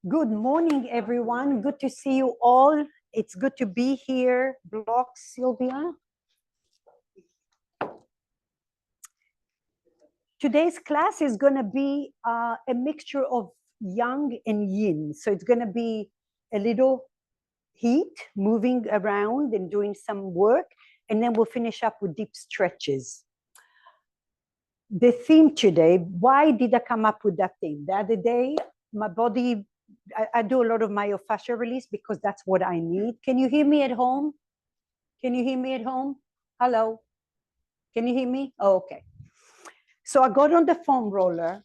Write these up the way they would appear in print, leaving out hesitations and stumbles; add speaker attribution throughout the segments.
Speaker 1: Good morning, everyone. Good to see you all. It's good to be here. Block, Sylvia. Today's class is going to be a mixture of yang and yin. So it's going to be a little heat, moving around and doing some work. And then we'll finish up with deep stretches. The theme today, why did I come up with that theme? The other day, my body, I do a lot of myofascial release because that's what I need. Can you hear me at home? Can you hear me at home? Hello? Can you hear me? Oh, okay. So I got on the foam roller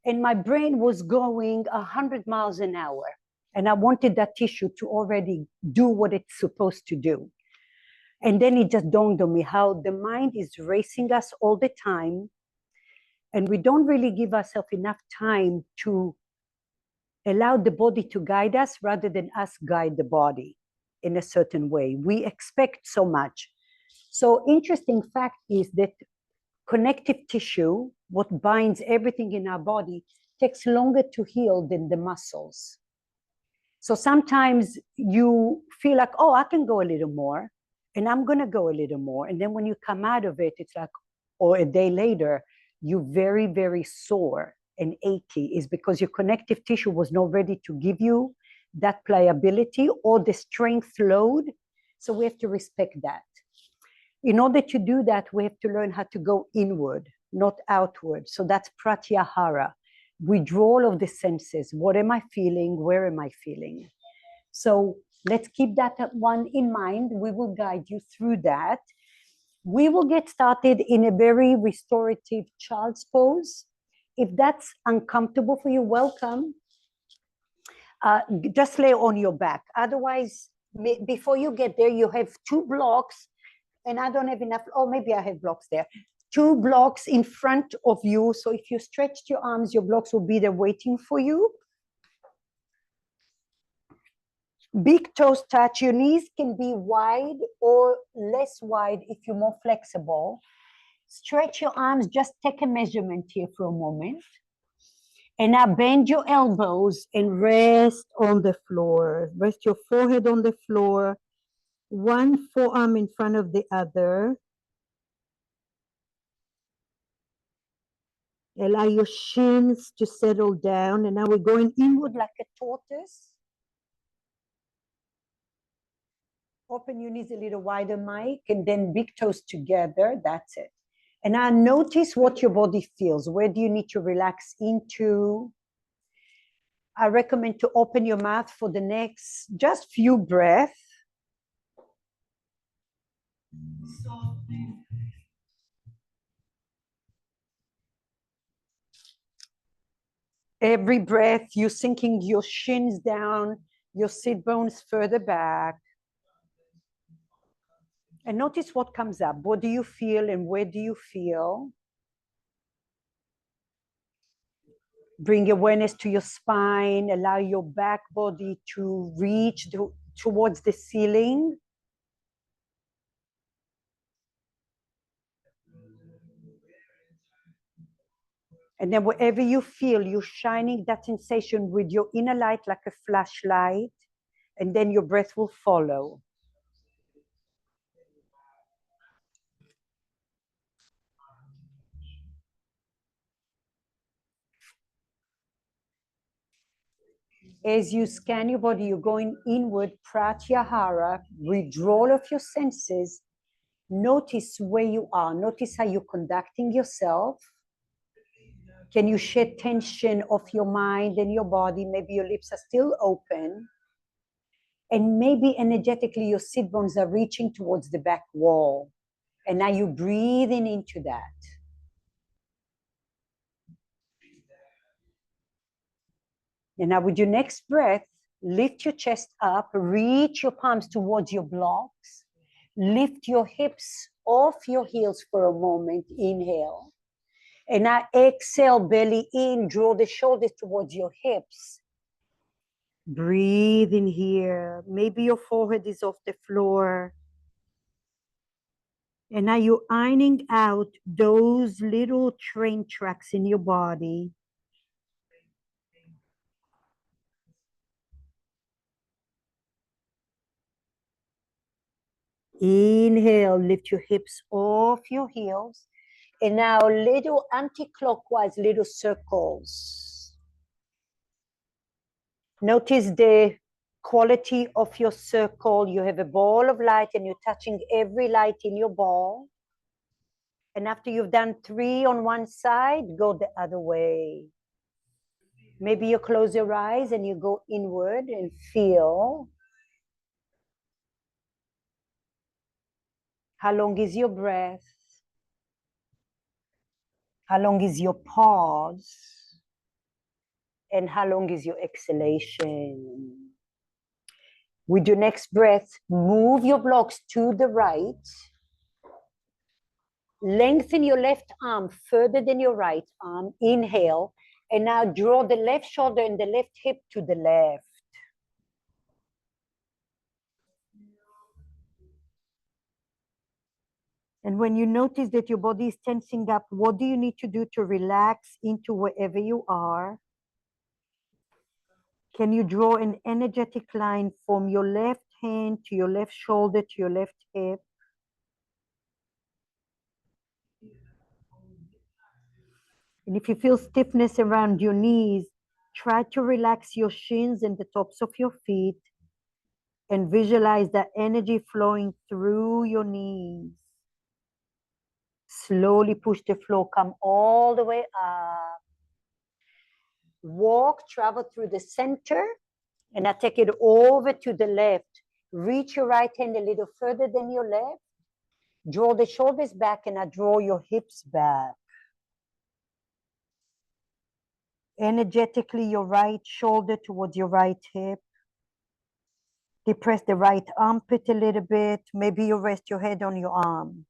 Speaker 1: and my brain was going 100 miles an hour. And I wanted that tissue to already do what it's supposed to do. And then it just dawned on me how the mind is racing us all the time. And we don't really give ourselves enough time to allow the body to guide us rather than us guide the body in a certain way. We expect so much. So interesting fact is that connective tissue, what binds everything in our body, takes longer to heal than the muscles. So sometimes you feel like, oh, I can go a little more, and I'm going to go a little more. And then when you come out of it, it's like, or a day later, you're very, very sore and achy, is because your connective tissue was not ready to give you that pliability or the strength load. So we have to respect that. In order to do that, we have to learn how to go inward, not outward. So that's pratyahara, withdrawal of the senses. What am I feeling? Where am I feeling? So let's keep that one in mind. We will guide you through that. We will get started in a very restorative child's pose. If that's uncomfortable for you, welcome. Just lay on your back. Otherwise, before you get there, you have 2 blocks, and I don't have enough. Oh, maybe I have blocks there. 2 blocks in front of you. So if you stretched your arms, your blocks will be there waiting for you. Big toes touch. Your knees can be wide or less wide if you're more flexible. Stretch your arms. Just take a measurement here for a moment. And now bend your elbows and rest on the floor. Rest your forehead on the floor. One forearm in front of the other. Allow your shins to settle down. And now we're going inward like a tortoise. Open your knees a little wider, Mike, and then big toes together. That's it. And now notice what your body feels. Where do you need to relax into? I recommend to open your mouth for the next just few breaths. Every breath, you're sinking your shins down, your sit bones further back. And notice what comes up. What do you feel and where do you feel? Bring awareness to your spine. Allow your back body to reach towards the ceiling. And then wherever you feel, you're shining that sensation with your inner light like a flashlight. And then your breath will follow. As you scan your body, you're going inward, pratyahara, withdrawal of your senses. Notice where you are. Notice how you're conducting yourself. Can you shed tension off your mind and your body? Maybe your lips are still open. And maybe energetically your sit bones are reaching towards the back wall. And now you're breathing into that. And now with your next breath, lift your chest up, reach your palms towards your blocks, lift your hips off your heels for a moment, inhale. And now exhale, belly in, draw the shoulders towards your hips. Breathe in here. Maybe your forehead is off the floor. And now you're ironing out those little train tracks in your body. Inhale, lift your hips off your heels. And now little anti-clockwise, little circles. Notice the quality of your circle. You have a ball of light and you're touching every light in your ball. And after you've done 3 on one side, go the other way. Maybe you close your eyes and you go inward and feel. How long is your breath? How long is your pause? And how long is your exhalation? With your next breath, move your blocks to the right. Lengthen your left arm further than your right arm. Inhale. And now draw the left shoulder and the left hip to the left. And when you notice that your body is tensing up, what do you need to do to relax into wherever you are? Can you draw an energetic line from your left hand to your left shoulder to your left hip? And if you feel stiffness around your knees, try to relax your shins and the tops of your feet and visualize the energy flowing through your knees. Slowly push the floor, come all the way up. Walk, travel through the center, and now take it over to the left. Reach your right hand a little further than your left. Draw the shoulders back and now draw your hips back. Energetically, your right shoulder towards your right hip. Depress the right armpit a little bit. Maybe you rest your head on your arm.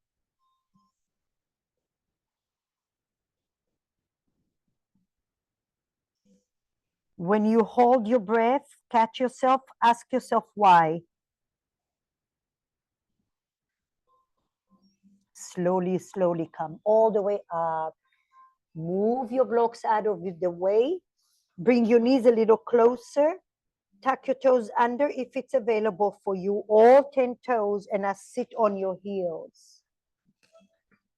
Speaker 1: When you hold your breath, catch yourself, ask yourself why. Slowly, slowly come all the way up. Move your blocks out of the way. Bring your knees a little closer. Tuck your toes under if it's available for you. All 10 toes, and now sit on your heels.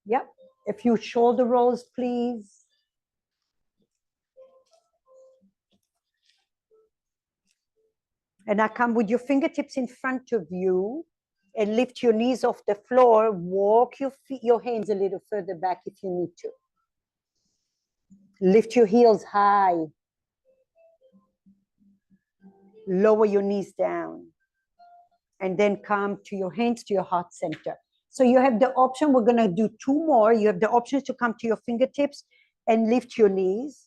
Speaker 1: Yep. A few shoulder rolls, please. And now come with your fingertips in front of you and lift your knees off the floor. Walk your feet, your hands a little further back if you need to. Lift your heels high. Lower your knees down. And then come to your hands to your heart center. So you have the option, we're gonna do 2 more. You have the options to come to your fingertips and lift your knees.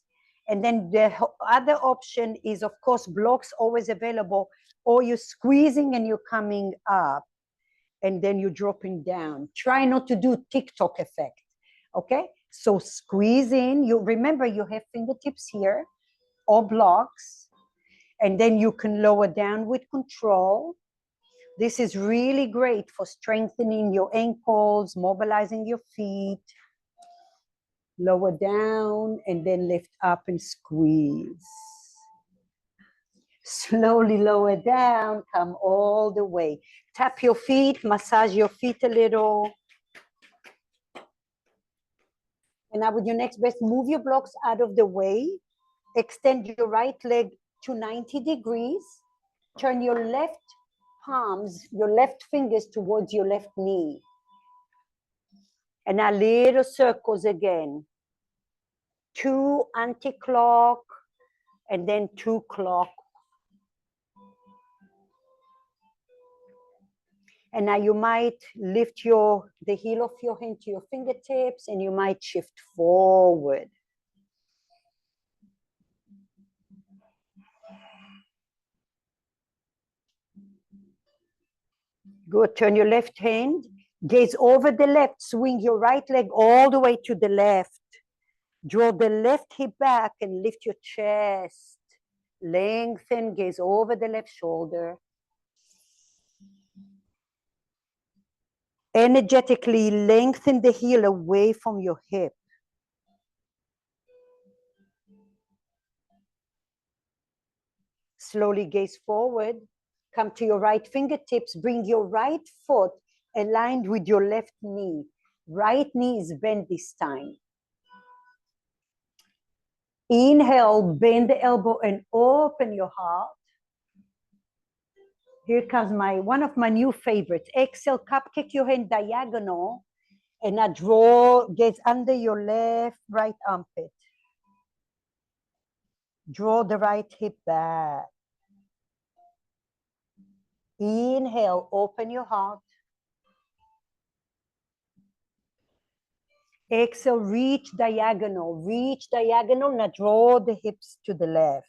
Speaker 1: And then the other option is, of course, blocks always available, or you're squeezing and you're coming up and then you're dropping down. Try not to do TikTok effect, okay? So squeeze in, you remember you have fingertips here or blocks, and then you can lower down with control. This is really great for strengthening your ankles, mobilizing your feet. Lower down and then lift up and squeeze. Slowly lower down, come all the way. Tap your feet, massage your feet a little. And now with your next breath, move your blocks out of the way. Extend your right leg to 90 degrees. Turn your left palms, your left fingers towards your left knee. And now little circles again. 2 anti-clock and then 2 clock. And now you might lift the heel of your hand to your fingertips and you might shift forward. Good, turn your left hand, gaze over the left, swing your right leg all the way to the left. Draw the left hip back and lift your chest. Lengthen, gaze over the left shoulder. Energetically lengthen the heel away from your hip. Slowly gaze forward. Come to your right fingertips. Bring your right foot aligned with your left knee. Right knee is bent this time. Inhale, bend the elbow and open your heart. Here comes one of my new favorites. Exhale, cupcake your hand diagonal, and now draw, gaze under your left, right armpit. Draw the right hip back. Inhale, open your heart. Exhale, reach diagonal, now draw the hips to the left.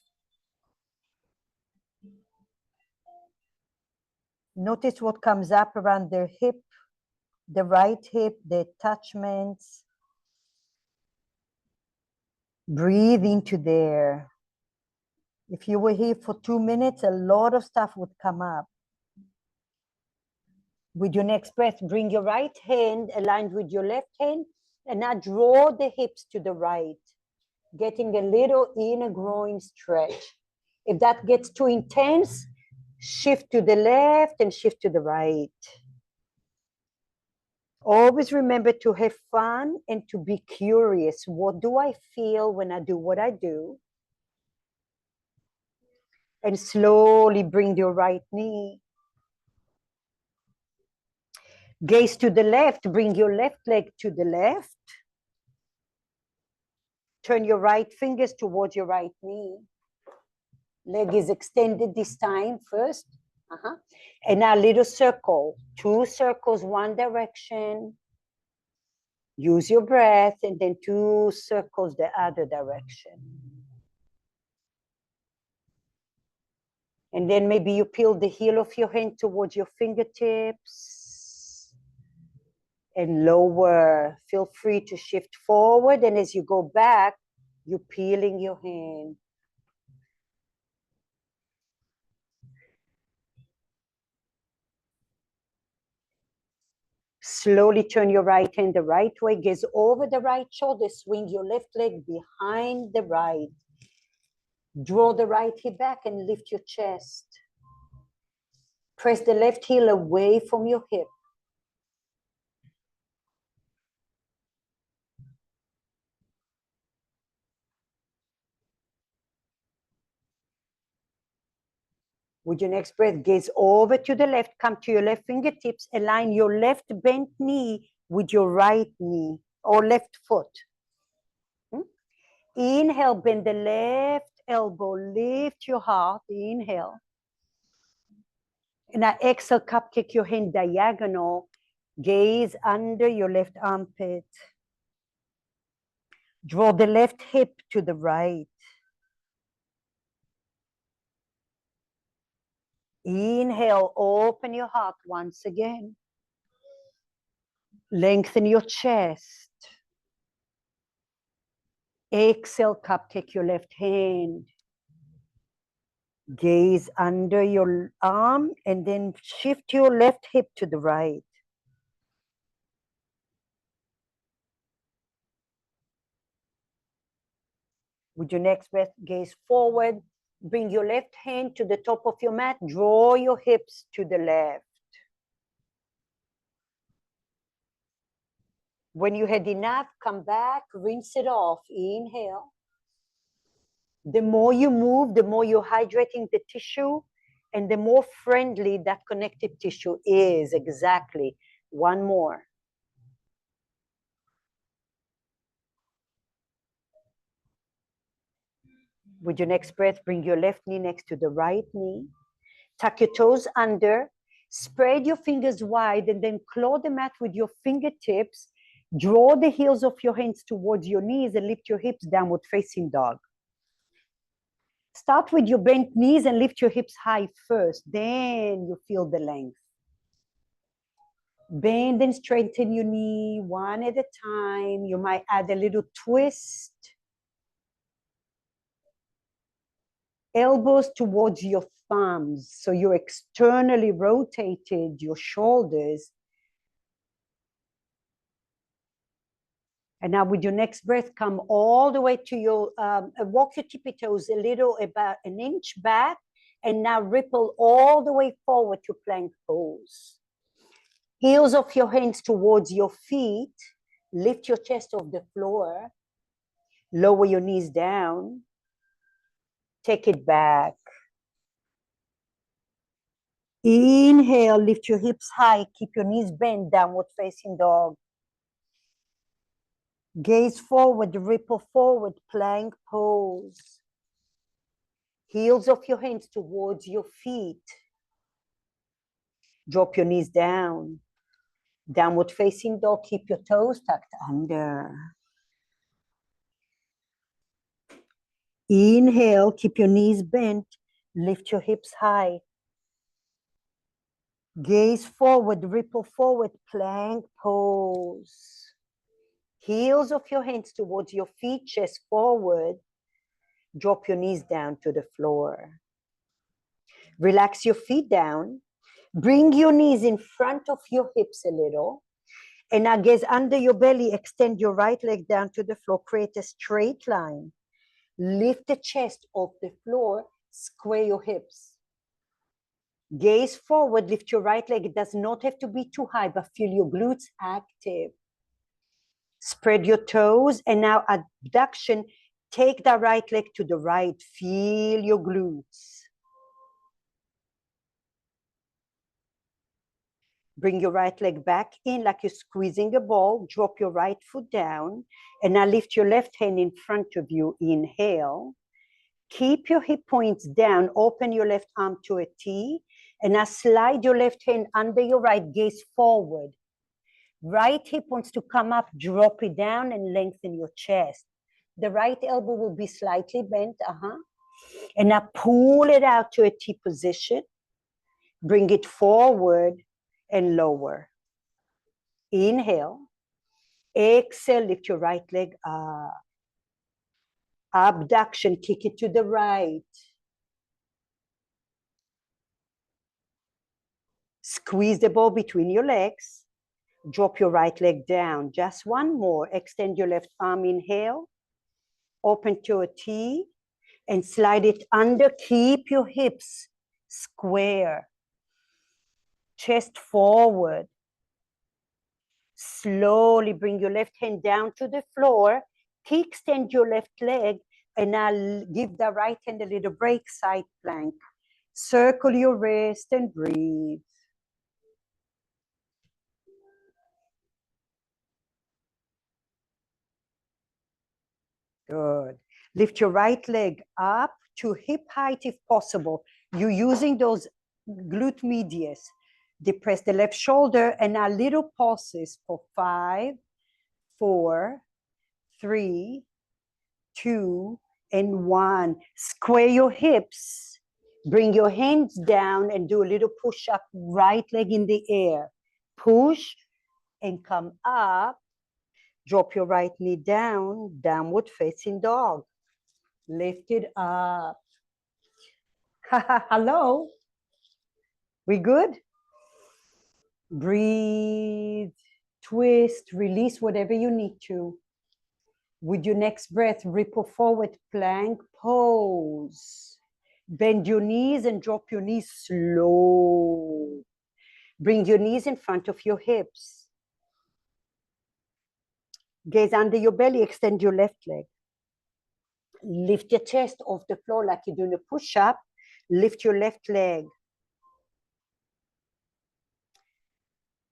Speaker 1: Notice what comes up around the hip, the right hip, the attachments. Breathe into there. If you were here for 2 minutes, a lot of stuff would come up. With your next breath, bring your right hand aligned with your left hand, and now draw the hips to the right, getting a little inner groin stretch. If that gets too intense, shift to the left and shift to the right. Always remember to have fun and to be curious. What do I feel when I do what I do? And slowly bring your right knee. Gaze to the left, bring your left leg to the left. Turn your right fingers towards your right knee. Leg is extended this time first. And now little circle, 2 circles, one direction. Use your breath, and then 2 circles the other direction. And then maybe you peel the heel of your hand towards your fingertips and lower. Feel free to shift forward, and as you go back, you're peeling your hand. Slowly turn your right hand the right way, gaze over the right shoulder, swing your left leg behind the right. Draw the right hip back and lift your chest. Press the left heel away from your hip. With your next breath, gaze over to the left, come to your left fingertips, align your left bent knee with your right knee or left foot. Inhale, bend the left elbow, lift your heart, inhale. And now exhale, cupcake your hand diagonal, gaze under your left armpit. Draw the left hip to the right. Inhale, open your heart once again. Lengthen your chest. Exhale, cupcake your left hand. Gaze under your arm and then shift your left hip to the right. With your next breath, gaze forward. Bring your left hand to the top of your mat. Draw your hips to the left. When you had enough, come back, rinse it off. Inhale. The more you move, the more you're hydrating the tissue, and the more friendly that connective tissue is. Exactly. One more. With your next breath, bring your left knee next to the right knee. Tuck your toes under. Spread your fingers wide and then claw the mat with your fingertips. Draw the heels of your hands towards your knees and lift your hips, downward facing dog. Start with your bent knees and lift your hips high first. Then you feel the length. Bend and straighten your knee one at a time. You might add a little twist. Elbows towards your thumbs. So you're externally rotated, your shoulders. And now with your next breath, come all the way to your, walk your tippy toes a little, about an inch back, and now ripple all the way forward to plank pose. Heels of your hands towards your feet. Lift your chest off the floor. Lower your knees down. Take it back. Inhale, lift your hips high. Keep your knees bent, downward facing dog. Gaze forward, ripple forward, plank pose. Heels of your hands towards your feet. Drop your knees down. Downward facing dog, keep your toes tucked under. Inhale, keep your knees bent. Lift your hips high. Gaze forward, ripple forward, plank pose. Heels of your hands towards your feet, chest forward. Drop your knees down to the floor. Relax your feet down. Bring your knees in front of your hips a little. And now gaze under your belly. Extend your right leg down to the floor. Create a straight line. Lift the chest off the floor. Square your hips. Gaze forward. Lift your right leg. It does not have to be too high, but feel your glutes active. Spread your toes. And now abduction. Take the right leg to the right. Feel your glutes. Bring your right leg back in like you're squeezing a ball. Drop your right foot down. And now lift your left hand in front of you. Inhale. Keep your hip points down. Open your left arm to a T. And now slide your left hand under your right. Gaze forward. Right hip wants to come up. Drop it down and lengthen your chest. The right elbow will be slightly bent. And now pull it out to a T position. Bring it forward and lower. Inhale. Exhale, lift your right leg up. Abduction, kick it to the right. Squeeze the ball between your legs. Drop your right leg down. Just one more. Extend your left arm. Inhale. Open to a T. And slide it under. Keep your hips square. Chest forward. Slowly bring your left hand down to the floor. Kickstand your left leg. And I'll give the right hand a little break, side plank. Circle your wrist and breathe. Good. Lift your right leg up to hip height if possible. You're using those glute medius. Depress the left shoulder and a little pauses for 5, 4, 3, 2, and 1. Square your hips. Bring your hands down and do a little push up, right leg in the air. Push and come up. Drop your right knee down, downward facing dog. Lift it up. Hello. We good? Breathe, twist, release whatever you need to. With your next breath, ripple forward, plank pose. Bend your knees and drop your knees slow. Bring your knees in front of your hips. Gaze under your belly, extend your left leg. Lift your chest off the floor like you're doing a push-up. Lift your left leg.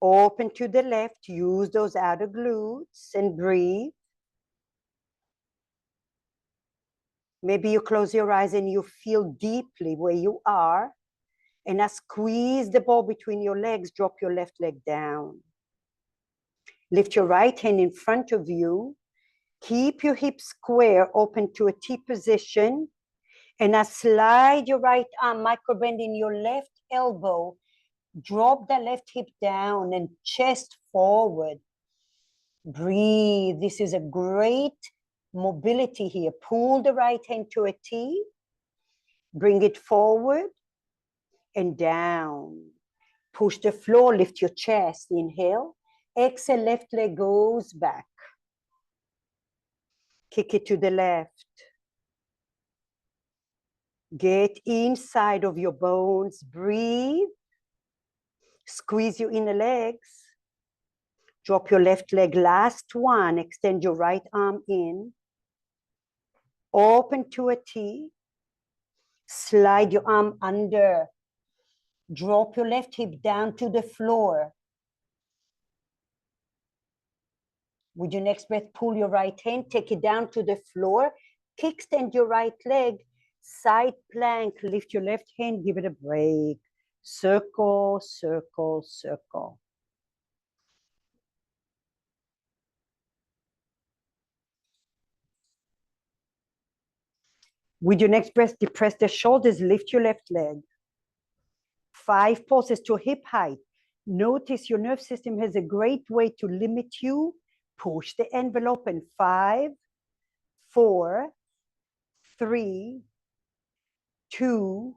Speaker 1: Open to the left. Use those outer glutes and breathe. Maybe you close your eyes and you feel deeply where you are. And now squeeze the ball between your legs. Drop your left leg down. Lift your right hand in front of you. Keep your hips square, open to a T position. And now slide your right arm, micro bend in your left elbow. Drop the left hip down and chest forward. Breathe. This is a great mobility here. Pull the right hand to a T. Bring it forward and down. Push the floor, lift your chest. Inhale. Exhale, left leg goes back. Kick it to the left. Get inside of your bones. Breathe. Squeeze your inner legs. Drop your left leg, last one. Extend your right arm in. Open to a T. Slide your arm under. Drop your left hip down to the floor. With your next breath, pull your right hand, take it down to the floor. Kickstand your right leg. Side plank, lift your left hand, give it a break. Circle, circle, circle. With your next breath, depress the shoulders, lift your left leg. 5 pulses to hip height. Notice your nerve system has a great way to limit you. Push the envelope in 5, 4, 3, 2,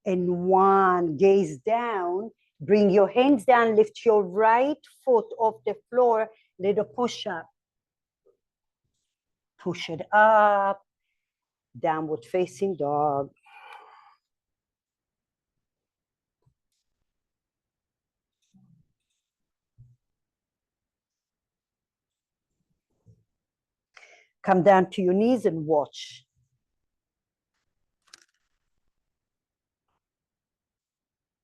Speaker 1: and 1. Gaze down. Bring your hands down. Lift your right foot off the floor. Little push up. Push it up. Downward facing dog. Come down to your knees and watch.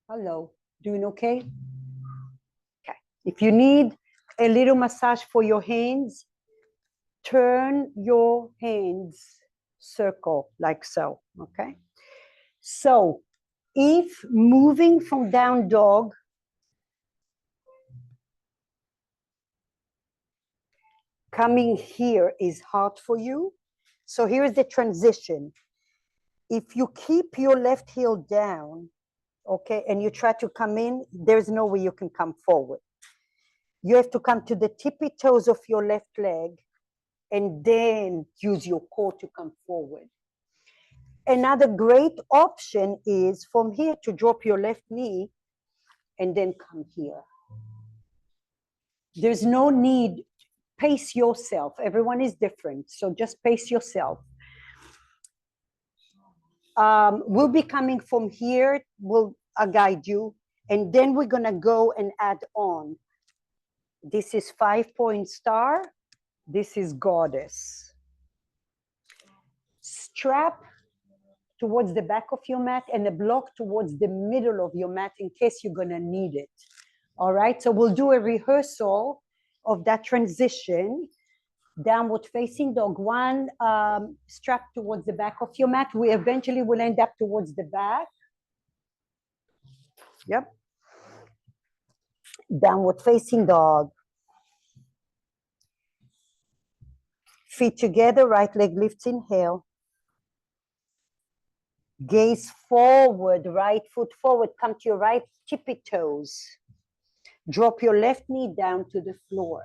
Speaker 1: Hello, doing okay? Okay. If you need a little massage for your hands, turn your hands circle like so, okay? So if moving from down dog coming here is hard for you, so here is the transition. If you keep your left heel down, okay, and you try to come in, there's no way you can come forward. You have to come to the tippy toes of your left leg and then use your core to come forward. Another great option is from here to drop your left knee and then come here. There's no need, pace yourself. Everyone is different, so just pace yourself. We'll be coming from here, we'll guide you, and then we're gonna go and add on. This is 5-point star, this is goddess. Strap towards the back of your mat and a block towards the middle of your mat in case you're gonna need it. All right, so we'll do a rehearsal of that transition. Downward facing dog, one strap towards the back of your mat. We eventually will end up towards the back. Yep. Downward facing dog. Feet together, right leg lifts, inhale. Gaze forward, right foot forward, come to your right tippy toes. Drop your left knee down to the floor.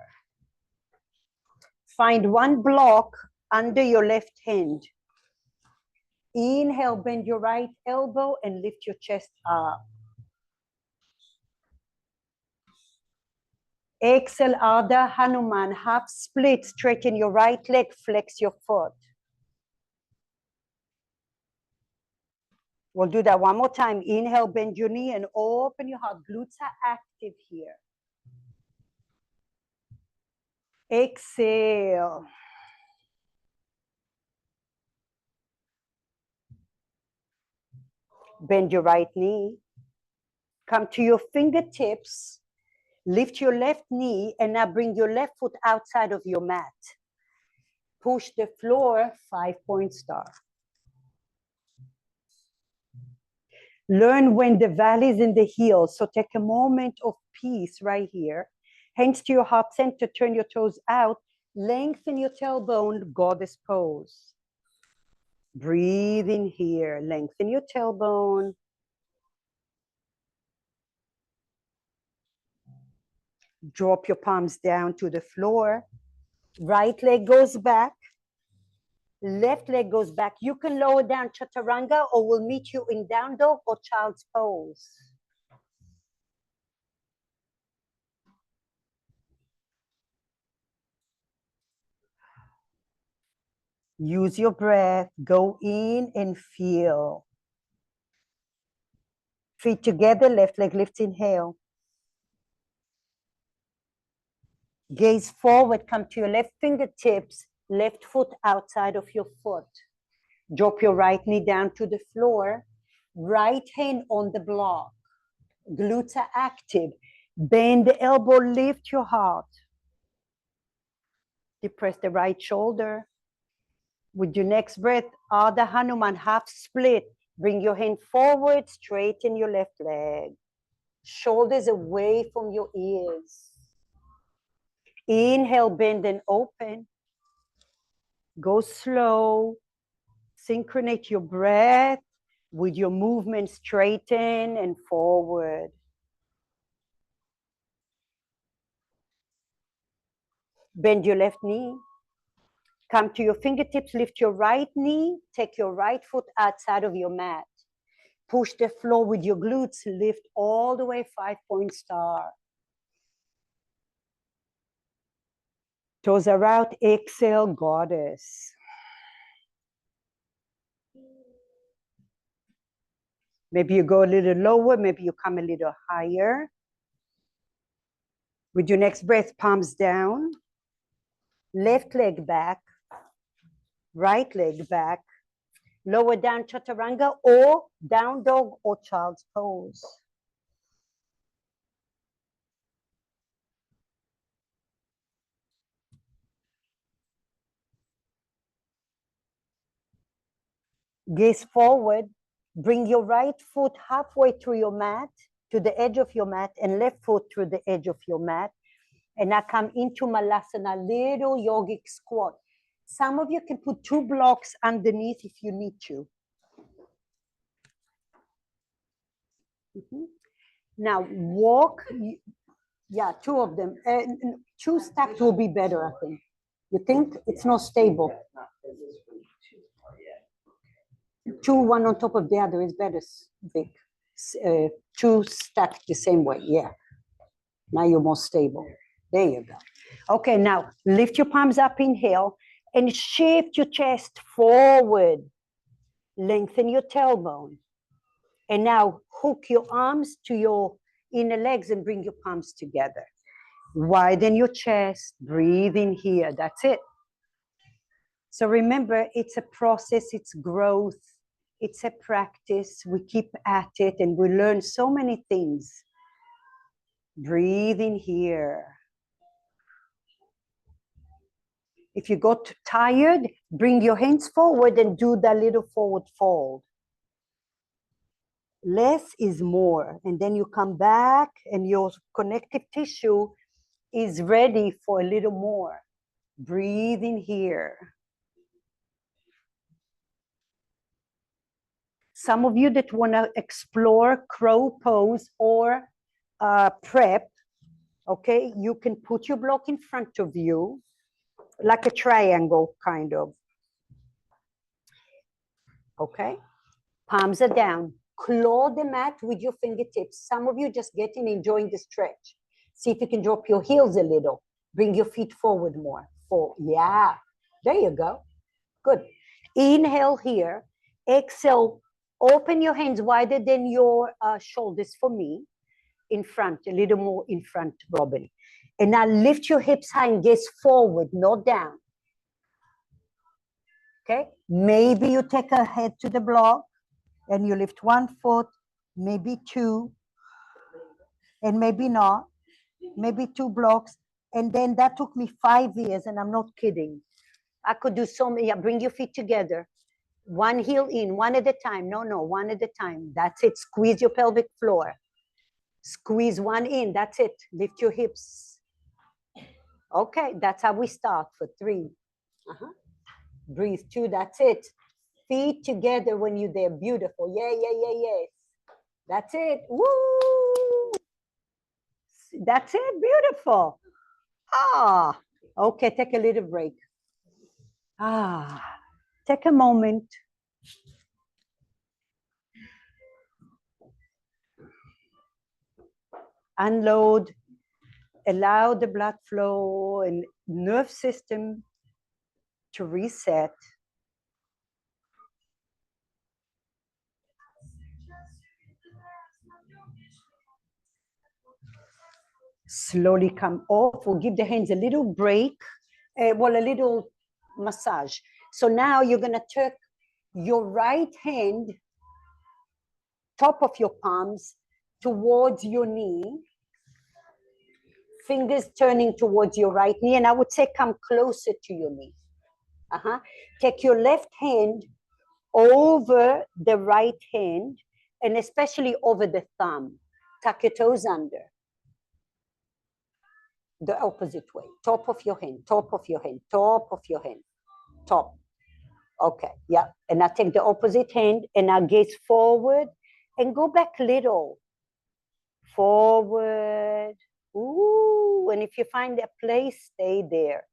Speaker 1: Find one block under your left hand. Inhale, bend your right elbow and lift your chest up. Exhale, Ardha Hanuman, half split, straighten your right leg, flex your foot. We'll do that one more time. Inhale, bend your knee and open your heart. Glutes are active here. Exhale. Bend your right knee. Come to your fingertips. Lift your left knee and now bring your left foot outside of your mat. Push the floor, 5-point star. Learn when the valley is in the heels. So take a moment of peace right here. Hands to your heart center, turn your toes out. Lengthen your tailbone, goddess pose. Breathe in here, lengthen your tailbone. Drop your palms down to the floor. Right leg goes back. Left leg goes back. You can lower down chaturanga or we'll meet you in down dog or child's pose. Use your breath. Go in and feel. Feet together, left leg lifts, inhale. Gaze forward, come to your left fingertips, left foot outside of your foot. Drop your right knee down to the floor, right hand on the block. Glutes are active. Bend the elbow, lift your heart. Depress the right shoulder. With your next breath, Ardha Hanuman, half split. Bring your hand forward, straighten your left leg. Shoulders away from your ears. Inhale, bend and open. Go slow. Synchronate your breath with your movement, straighten and forward. Bend your left knee. Come to your fingertips, lift your right knee, take your right foot outside of your mat. Push the floor with your glutes, lift all the way, 5-point star. Toes are out, exhale, goddess. Maybe you go a little lower, maybe you come a little higher. With your next breath, palms down, left leg back, right leg back, lower down chaturanga or down dog or child's pose. Gaze forward, bring your right foot halfway through your mat, to the edge of your mat, and left foot through the edge of your mat. And now come into Malasana, little yogic squat. Some of you can put 2 blocks underneath if you need to. Now walk, yeah, 2 of them. 2 stacked will be better, I think. You think? It's not stable. 2, one on top of the other is better, Vic. 2 stacked the same way, yeah. Now you're more stable. There you go. Okay, now lift your palms up, inhale, and shift your chest forward. Lengthen your tailbone. And now hook your arms to your inner legs and bring your palms together. Widen your chest, breathe in here, that's it. So remember, it's a process, it's growth, it's a practice. We keep at it and we learn so many things. Breathe in here. If you got tired, bring your hands forward and do that little forward fold. Less is more. And then you come back and your connective tissue is ready for a little more. Breathe in here. Some of you that want to explore crow pose or prep, okay, you can put your block in front of you, like a triangle, kind of. Okay? Palms are down. Claw the mat with your fingertips. Some of you just getting, enjoying the stretch. See if you can drop your heels a little. Bring your feet forward more. Yeah. There you go. Good. Inhale here. Exhale. Open your hands wider than your shoulders for me. In front, a little more in front, Robin. And now lift your hips high and gaze forward, not down. Okay? Maybe you take a head to the block and you lift 1 foot, maybe 2, and maybe not, maybe 2 blocks. And then that took me 5 years, and I'm not kidding. I could do so many. Yeah, bring your feet together. 1 heel in, 1 at a time. No, 1 at a time. That's it. Squeeze your pelvic floor. Squeeze 1 in. That's it. Lift your hips. Okay, that's how we start for 3. Breathe 2. That's it. Feet together when you're there. Beautiful. Yeah. That's it. Woo! That's it. Beautiful. Okay, take a little break. Take a moment. Unload. Allow the blood flow and nerve system to reset. Slowly come off. We'll give the hands a little break, a little massage. So now you're going to turn your right hand, top of your palms, towards your knee. Fingers turning towards your right knee. And I would say come closer to your knee. Take your left hand over the right hand, and especially over the thumb. Tuck your toes under. The opposite way. Top of your hand, top of your hand, top of your hand, top. Okay, yeah. And I take the opposite hand and I gaze forward and go back little. Forward. Ooh, and if you find a place, stay there.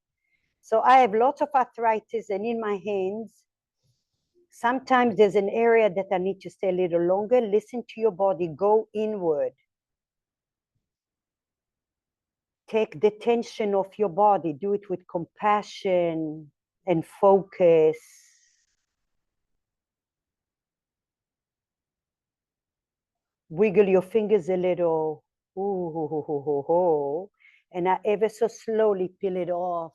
Speaker 1: So I have lots of arthritis, and in my hands, sometimes there's an area that I need to stay a little longer. Listen to your body, go inward. Take the tension off your body. Do it with compassion and focus. Wiggle your fingers a little. Ooh, ho, ho, ho, ho, ho. And I ever so slowly peel it off.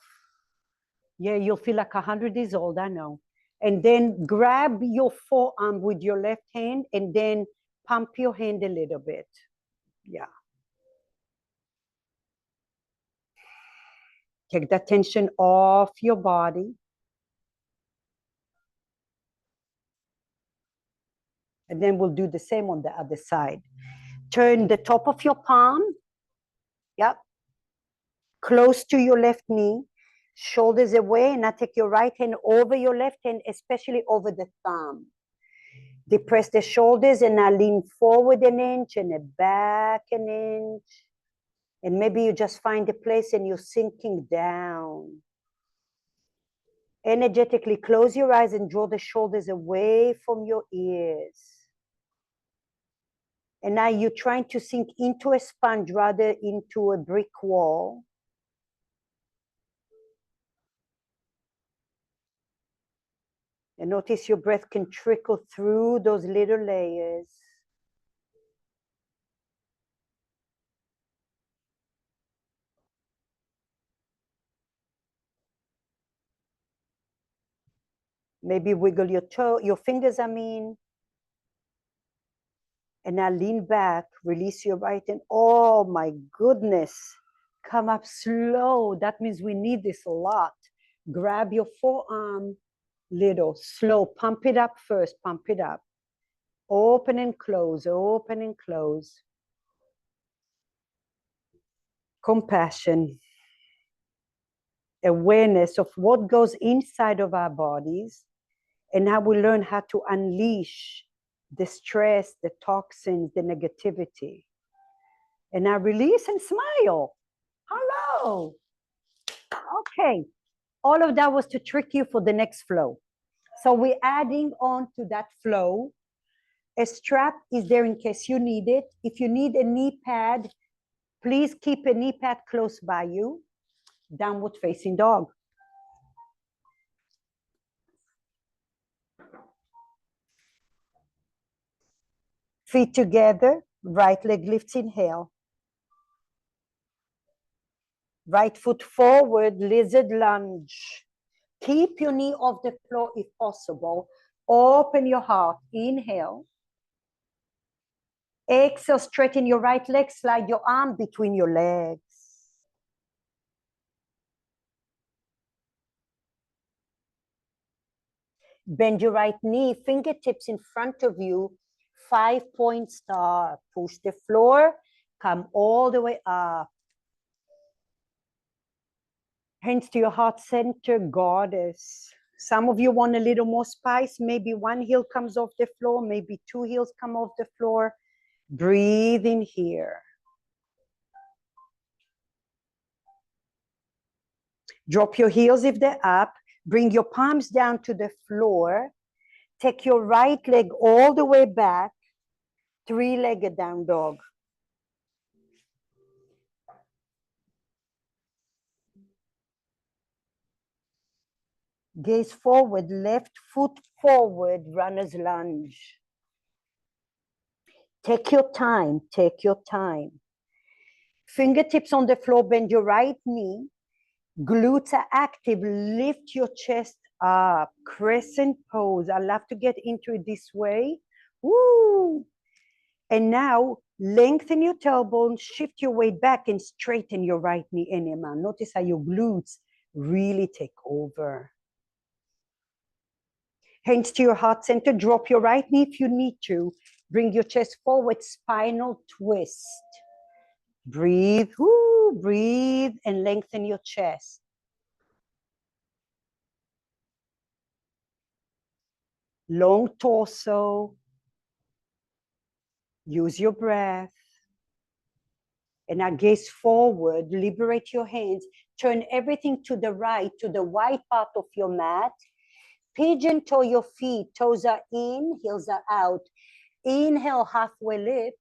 Speaker 1: Yeah, you'll feel like 100 years old, I know. And then grab your forearm with your left hand and then pump your hand a little bit. Yeah. Take that tension off your body. And then we'll do the same on the other side. Turn the top of your palm. Yep. Close to your left knee. Shoulders away. And now take your right hand over your left hand, especially over the thumb. Depress the shoulders and now lean forward an inch and back an inch. And maybe you just find a place and you're sinking down. Energetically close your eyes and draw the shoulders away from your ears. And now you're trying to sink into a sponge rather into a brick wall. And notice your breath can trickle through those little layers. Maybe wiggle your fingers, And now lean back, release your right hand. Oh my goodness. Come up slow. That means we need this a lot. Grab your forearm, little, slow. Pump it up first, pump it up. Open and close, open and close. Compassion. Awareness of what goes inside of our bodies and how we learn how to unleash the stress, the toxins, the negativity. And now release and smile. Hello. Okay. All of that was to trick you for the next flow. So we're adding on to that flow. A strap is there in case you need it. If you need a knee pad, please keep a knee pad close by you. Downward facing dog. Feet together, right leg lifts, inhale. Right foot forward, lizard lunge. Keep your knee off the floor if possible. Open your heart, inhale. Exhale, straighten your right leg, slide your arm between your legs. Bend your right knee, fingertips in front of you, 5-point star. Push the floor, come all the way up. Hands to your heart center, goddess. Some of you want a little more spice. Maybe one heel comes off the floor, maybe two heels come off the floor. Breathe in here. Drop your heels if they're up. Bring your palms down to the floor. Take your right leg all the way back. Three-legged down dog. Gaze forward, left foot forward, runner's lunge. Take your time, take your time. Fingertips on the floor, bend your right knee. Glutes are active, lift your chest up. Crescent pose. I love to get into it this way. Woo! And now lengthen your tailbone, shift your weight back and straighten your right knee in, Emma. Notice how your glutes really take over. Hands to your heart center, drop your right knee if you need to. Bring your chest forward, spinal twist. Breathe, woo, breathe and lengthen your chest. Long torso. Use your breath. And now gaze forward, liberate your hands. Turn everything to the right, to the white part of your mat. Pigeon toe your feet. Toes are in, heels are out. Inhale, halfway lift.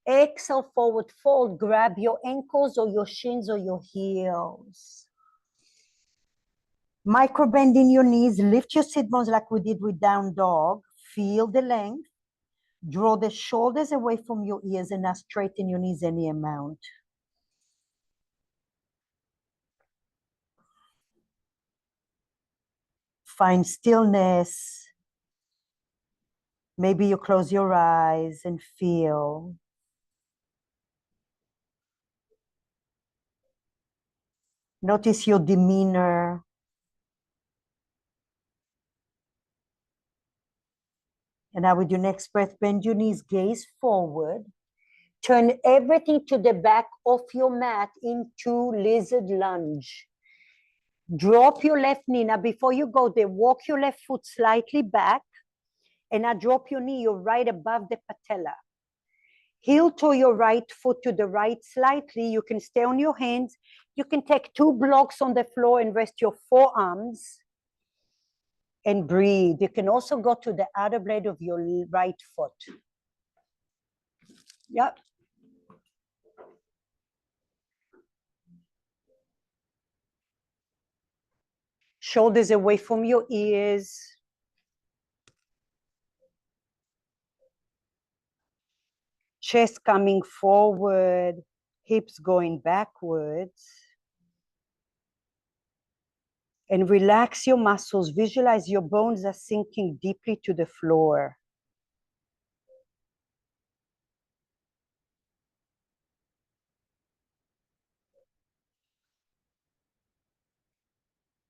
Speaker 1: Exhale, forward fold. Grab your ankles or your shins or your heels. Micro bend in your knees. Lift your sit bones like we did with down dog. Feel the length. Draw the shoulders away from your ears and now straighten your knees any amount. Find stillness. Maybe you close your eyes and feel. Notice your demeanor. And now with your next breath, bend your knees, gaze forward. Turn everything to the back of your mat into lizard lunge. Drop your left knee. Now before you go there, walk your left foot slightly back. And now drop your knee, you're right above the patella. Heel toe your right foot to the right slightly. You can stay on your hands. You can take 2 blocks on the floor and rest your forearms. And breathe. You can also go to the outer blade of your right foot. Yep. Shoulders away from your ears. Chest coming forward, hips going backwards. And relax your muscles. Visualize your bones are sinking deeply to the floor.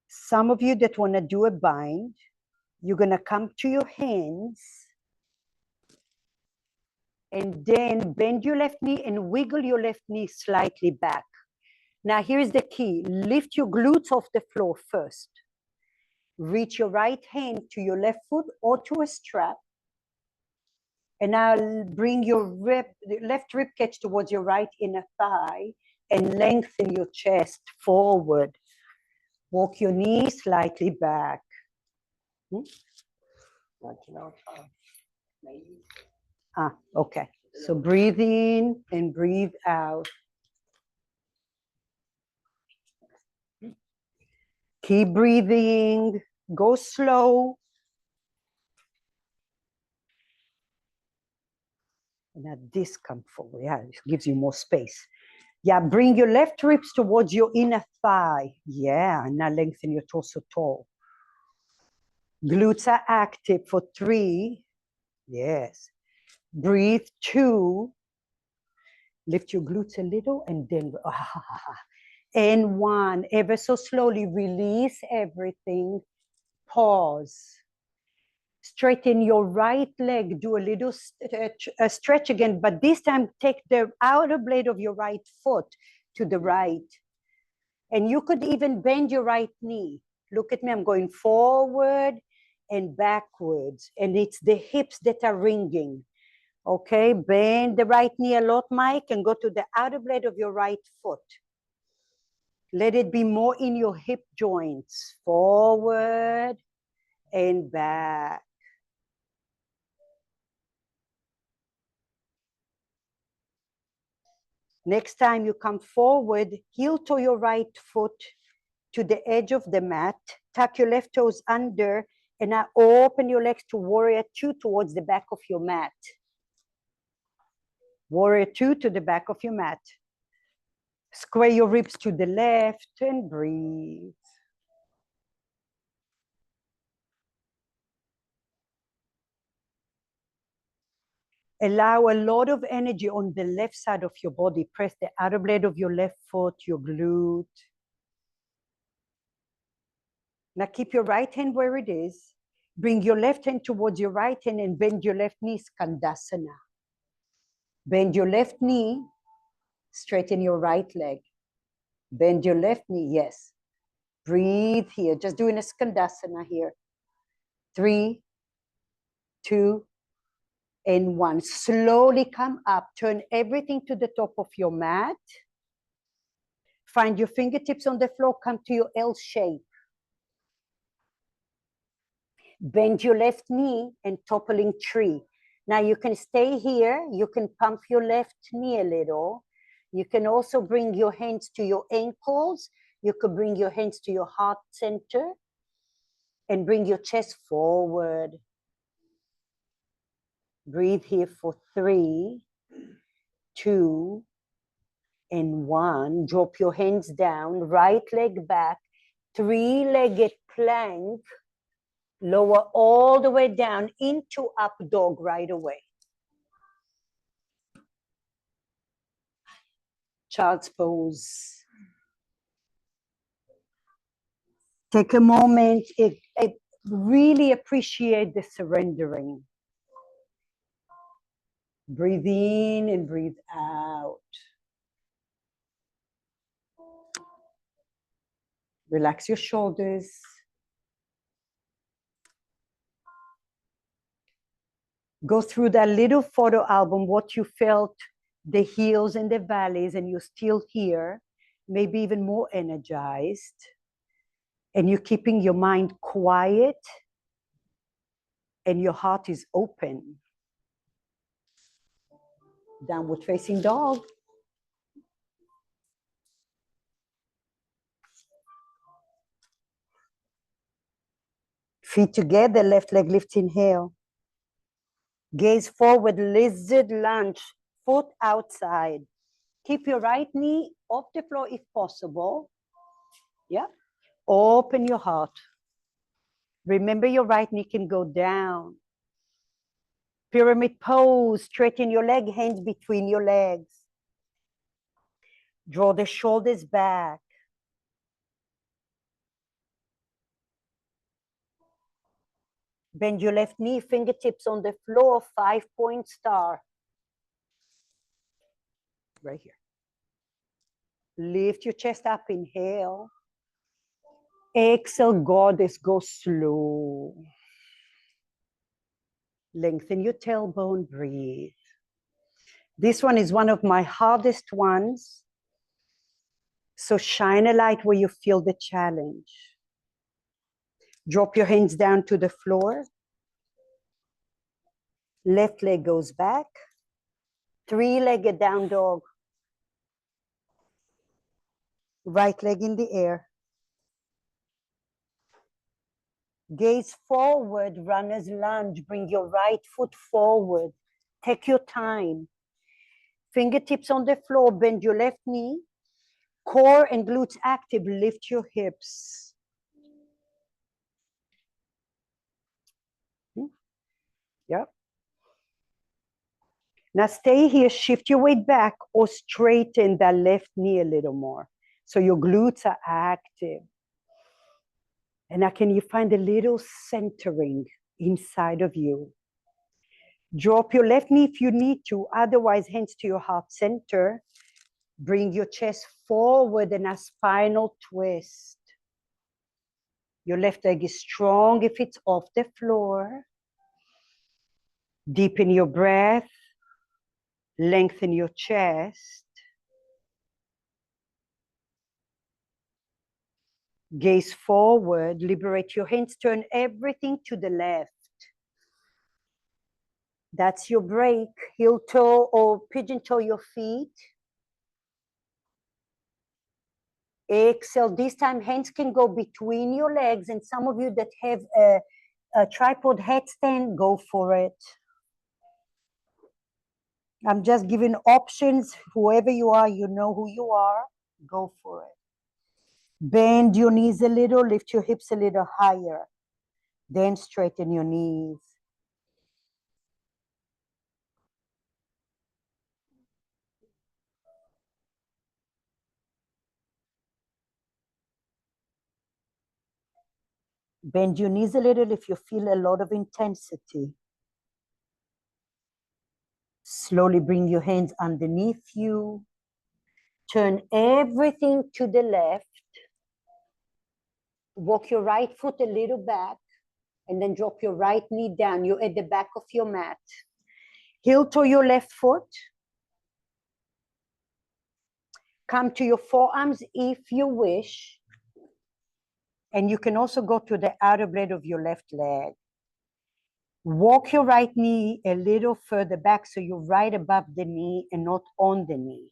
Speaker 1: Some of you that want to do a bind, you're going to come to your hands and then bend your left knee and wiggle your left knee slightly back. Now, here's the key. Lift your glutes off the floor first. Reach your right hand to your left foot or to a strap. And now bring your left rib cage towards your right inner thigh and lengthen your chest forward. Walk your knee slightly back. Okay. So breathe in and breathe out. Keep breathing. Go slow. And now this come forward. Yeah, it gives you more space. Yeah, bring your left ribs towards your inner thigh. Yeah, and now lengthen your torso tall. Glutes are active for 3. Yes. Breathe 2. Lift your glutes a little and then and 1. Ever so slowly release everything. Pause. Straighten your right leg. Do a little stretch again, but this time take the outer blade of your right foot to the right. And you could even bend your right knee. Look at me, I'm going forward and backwards. And it's the hips that are ringing. Okay, bend the right knee a lot, Mike, and go to the outer blade of your right foot. Let it be more in your hip joints. Forward and back. Next time you come forward, heel toe your right foot to the edge of the mat. Tuck your left toes under, and now open your legs to warrior 2 towards the back of your mat. Warrior 2 to the back of your mat. Square your ribs to the left and breathe. Allow a lot of energy on the left side of your body. Press the outer blade of your left foot, your glute. Now keep your right hand where it is. Bring your left hand towards your right hand and bend your left knee, Skandasana. Bend your left knee, straighten your right leg. Bend your left knee, yes. Breathe here, just doing a Skandasana here. 3, 2, and 1. Slowly come up, turn everything to the top of your mat. Find your fingertips on the floor, come to your L shape. Bend your left knee and toppling tree. Now you can stay here, you can pump your left knee a little. You can also bring your hands to your ankles. You could bring your hands to your heart center and bring your chest forward. Breathe here for 3, 2, and 1. Drop your hands down, right leg back, 3-legged plank. Lower all the way down into up dog right away. Child's pose. Take a moment, really appreciate the surrendering. Breathe in and breathe out. Relax your shoulders. Go through that little photo album, what you felt, the hills and the valleys, and you're still here, maybe even more energized. And you're keeping your mind quiet and your heart is open. Downward facing dog. Feet together, left leg lift, inhale. Gaze forward, lizard lunge, foot outside. Keep your right knee off the floor if possible. Yeah. Open your heart. Remember your right knee can go down. Pyramid pose, straighten your leg, hands between your legs. Draw the shoulders back. Bend your left knee, fingertips on the floor, 5-point star. Right here. Lift your chest up, inhale. Exhale, goddess, go slow. Lengthen your tailbone, breathe. This one is one of my hardest ones. So shine a light where you feel the challenge. Drop your hands down to the floor. Left leg goes back. 3-legged down dog. Right leg in the air. Gaze forward, runner's lunge. Bring your right foot forward. Take your time. Fingertips on the floor, bend your left knee. Core and glutes active, lift your hips. Yep. Now stay here, shift your weight back or straighten that left knee a little more. So your glutes are active. And now can you find a little centering inside of you? Drop your left knee if you need to, otherwise hands to your heart center. Bring your chest forward and a spinal twist. Your left leg is strong if it's off the floor. Deepen your breath. Lengthen your chest. Gaze forward, liberate your hands, turn everything to the left. That's your break. Heel toe or pigeon toe your feet. Exhale. This time hands can go between your legs, and some of you that have a tripod headstand, go for it. I'm just giving options. Whoever you are, you know who you are. Go for it. Bend your knees a little, lift your hips a little higher. Then straighten your knees. Bend your knees a little if you feel a lot of intensity. Slowly bring your hands underneath you. Turn everything to the left. Walk your right foot a little back and then drop your right knee down. You're at the back of your mat. Heel to your left foot. Come to your forearms if you wish. And you can also go to the outer blade of your left leg. Walk your right knee a little further back so you're right above the knee and not on the knee.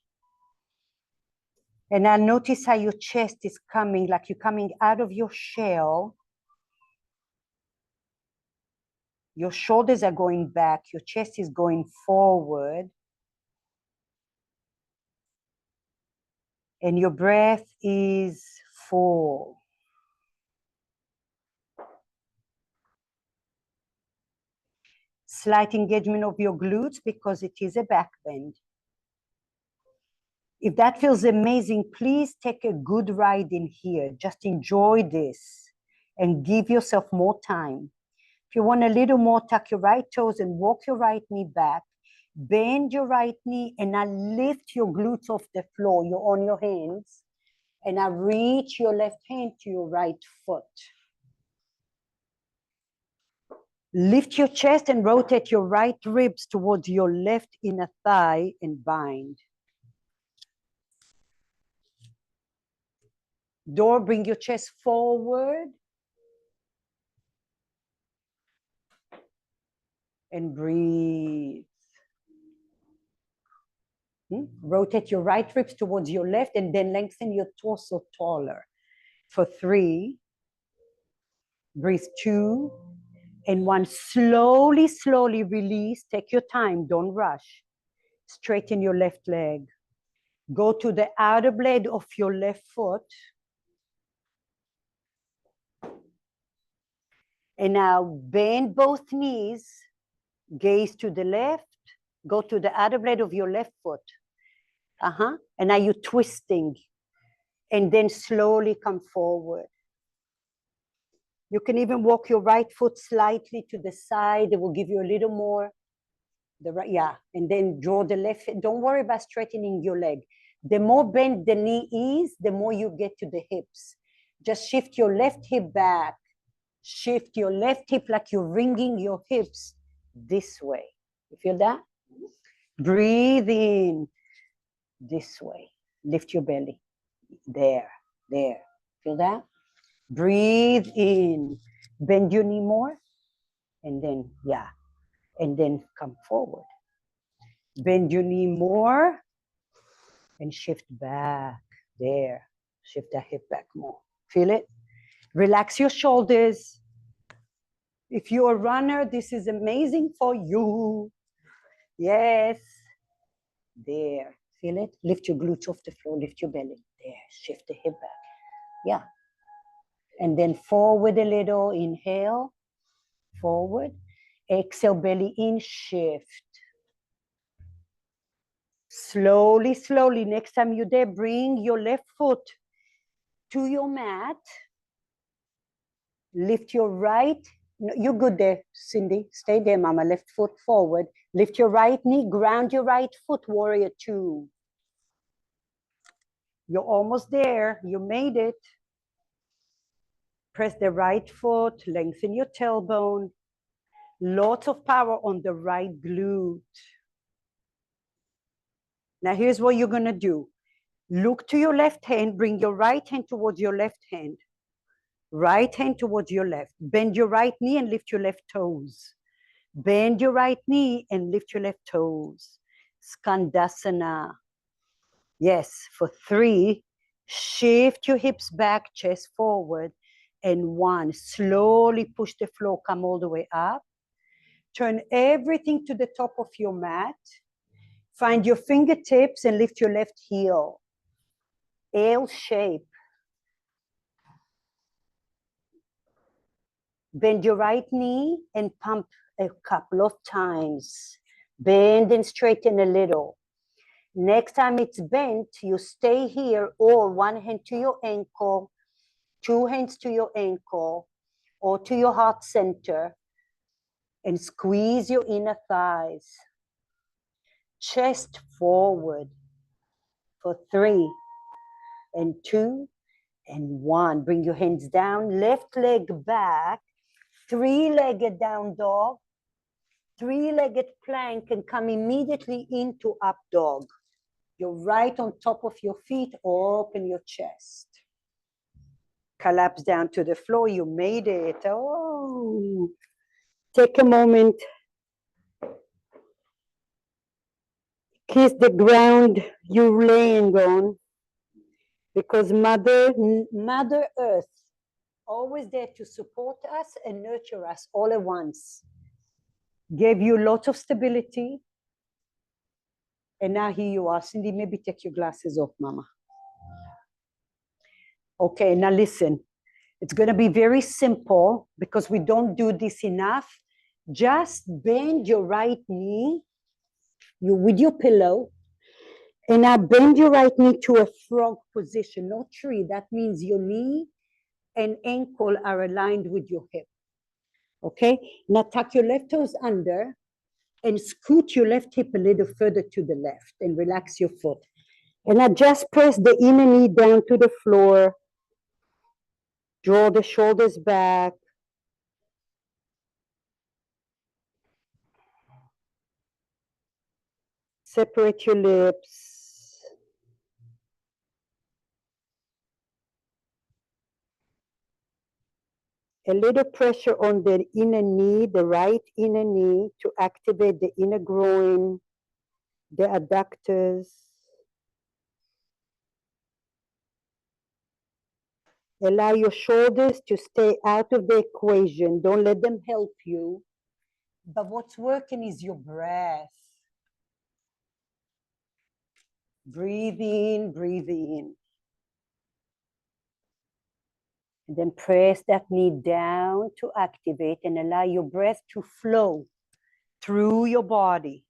Speaker 1: And now notice how your chest is coming, like you're coming out of your shell. Your shoulders are going back. Your chest is going forward. And your breath is full. Slight engagement of your glutes because it is a back bend. If that feels amazing, please take a good ride in here. Just enjoy this and give yourself more time. If you want a little more, tuck your right toes and walk your right knee back. Bend your right knee and now lift your glutes off the floor. You're on your hands. And now reach your left hand to your right foot. Lift your chest and rotate your right ribs towards your left inner thigh and bind. Door, bring your chest forward. And breathe. Rotate your right ribs towards your left and then lengthen your torso taller. For 3. Breathe 2. And 1. Slowly, slowly release. Take your time. Don't rush. Straighten your left leg. Go to the outer blade of your left foot. And now bend both knees. Gaze to the left. Go to the outer blade of your left foot. And now you're twisting. And then slowly come forward. You can even walk your right foot slightly to the side. It will give you a little more. The right, yeah. And then draw the left. Don't worry about straightening your leg. The more bent the knee is, the more you get to the hips. Just shift your left hip back. Shift your left hip like you're wringing your hips this way. You feel that? Breathe in this way. Lift your belly. There, there. Feel that? Breathe in. Bend your knee more. And then, yeah. And then come forward. Bend your knee more. And shift back. There. Shift that hip back more. Feel it? Relax your shoulders. If you're a runner, this is amazing for you. Yes. There. Feel it? Lift your glutes off the floor. Lift your belly. There. Shift the hip back. Yeah. And then forward a little. Inhale. Forward. Exhale, belly in. Shift. Slowly, slowly. Next time you're there, bring your left foot to your mat. Lift your right. No, you're good there, Cindy. Stay there, mama. Left foot forward. Lift your right knee. Ground your right foot, warrior 2. You're almost there. You made it. Press the right foot. Lengthen your tailbone. Lots of power on the right glute. Now here's what you're going to do. Look to your left hand. Bring your right hand towards your left hand. Right hand towards your left. Bend your right knee and lift your left toes. Bend your right knee and lift your left toes. Skandasana. Yes, for 3. Shift your hips back, chest forward. And 1. Slowly push the floor, come all the way up. Turn everything to the top of your mat. Find your fingertips and lift your left heel. L shape. Bend your right knee and pump a couple of times. Bend and straighten a little. Next time it's bent, you stay here, or one hand to your ankle, two hands to your ankle, or to your heart center, and squeeze your inner thighs. Chest forward for 3 and 2 and 1. Bring your hands down, left leg back, 3-legged down dog, 3-legged plank, and come immediately into up dog. You're right on top of your feet, open your chest. Collapse down to the floor, you made it. Oh, take a moment. Kiss the ground you're laying on, because Mother Earth, always there to support us and nurture us all at once, gave you lots of stability. And now here you are. Cindy, maybe take your glasses off, Mama. Okay, now listen. It's going to be very simple because we don't do this enough. Just bend your right knee with your pillow. And now bend your right knee to a frog position, not tree. That means your knee and ankle are aligned with your hip. Okay? Now tuck your left toes under and scoot your left hip a little further to the left and relax your foot. And now just press the inner knee down to the floor. Draw the shoulders back. Separate your lips. A little pressure on the inner knee, the right inner knee, to activate the inner groin, the adductors. Allow your shoulders to stay out of the equation. Don't let them help you. But what's working is your breath. Breathe in, breathe in. And then press that knee down to activate and allow your breath to flow through your body.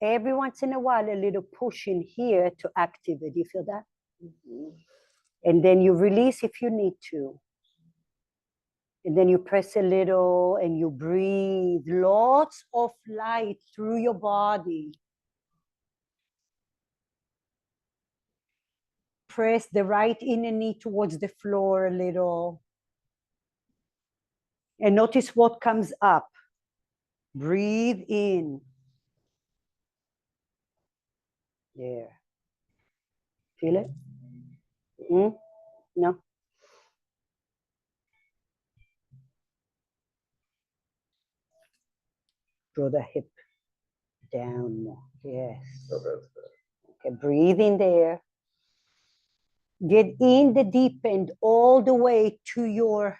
Speaker 1: Every once in a while, a little push in here to activate. You feel that? Mm-hmm. And then you release if you need to. And then you press a little and you breathe. Lots of light through your body. Press the right inner knee towards the floor a little. And notice what comes up. Breathe in. There. Feel it? Mm? No? Draw the hip down more. Yes. Okay, breathe in there. Get in the deep end all the way to your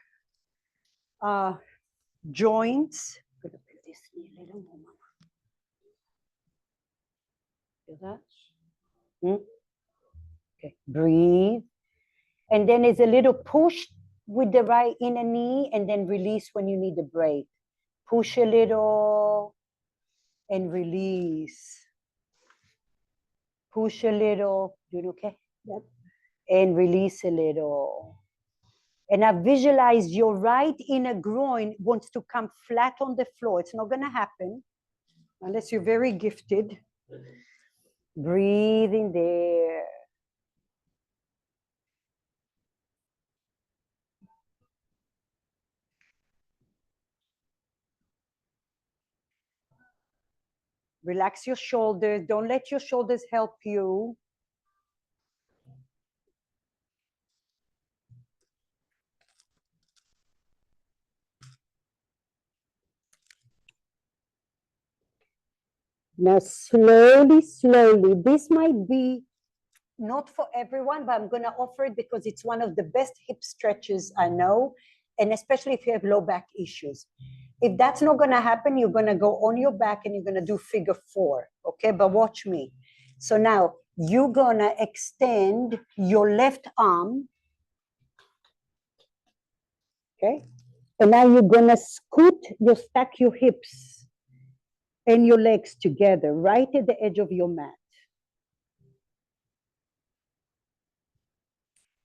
Speaker 1: joints. I'm gonna put this knee a little more, Mama. Feel that? Hmm? Okay, breathe. And then it's a little push with the right inner knee and then release when you need a break. Push a little and release. Push a little. Doing okay? Yep. And release a little. And I visualize your right inner groin wants to come flat on the floor. It's not going to happen unless you're very gifted. Breathe in there. Relax your shoulders. Don't let your shoulders help you. Now, slowly, slowly, this might be not for everyone, but I'm going to offer it because it's one of the best hip stretches I know, and especially if you have low back issues. If that's not going to happen, you're going to go on your back and you're going to do figure 4, okay? But watch me. So now you're gonna extend your left arm, okay? And now you're gonna stack your hips and your legs together right at the edge of your mat.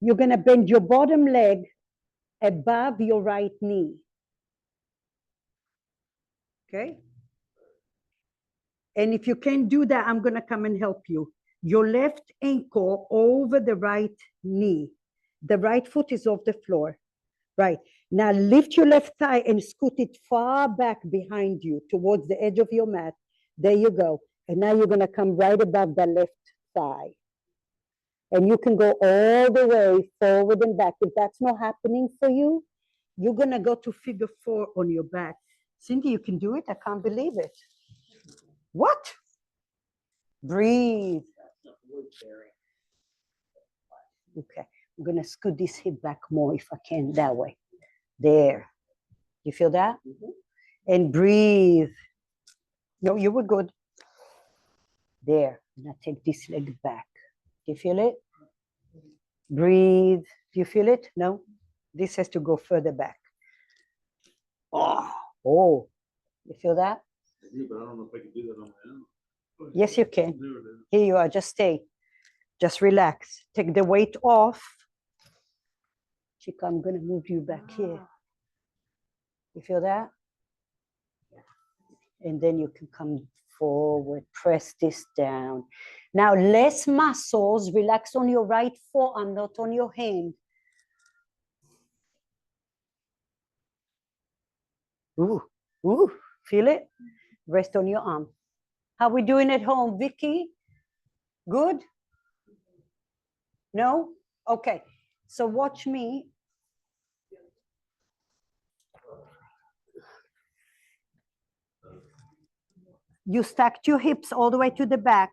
Speaker 1: You're gonna bend your bottom leg above your right knee, okay? And if you can't do that, I'm gonna come and help you. Your left ankle over the right knee. The right foot is off the floor. Right. Now lift your left thigh and scoot it far back behind you towards the edge of your mat. There you go. And now you're gonna come right above the left thigh. And you can go all the way forward and back. If that's not happening for you, you're gonna go to figure 4 on your back. Cindy, you can do it? I can't believe it. What? Breathe. Okay, I'm gonna scoot this hip back more if I can, that way. There. You feel that? Mm-hmm. And breathe. No, you were good. There. Now take this leg back. Do you feel it? Breathe. Do you feel it? No? This has to go further back. Oh. You feel that?
Speaker 2: I do, but I don't know if I can do that on my own.
Speaker 1: Yes, you can. Here you are. Just stay. Just relax. Take the weight off. Chica, I'm going to move you back here. You feel that? And then you can come forward. Press this down. Now, less muscles. Relax on your right forearm, not on your hand. Ooh, ooh. Feel it? Rest on your arm. How we doing at home, Vicky? Good? No? Okay. So watch me. You stacked your hips all the way to the back.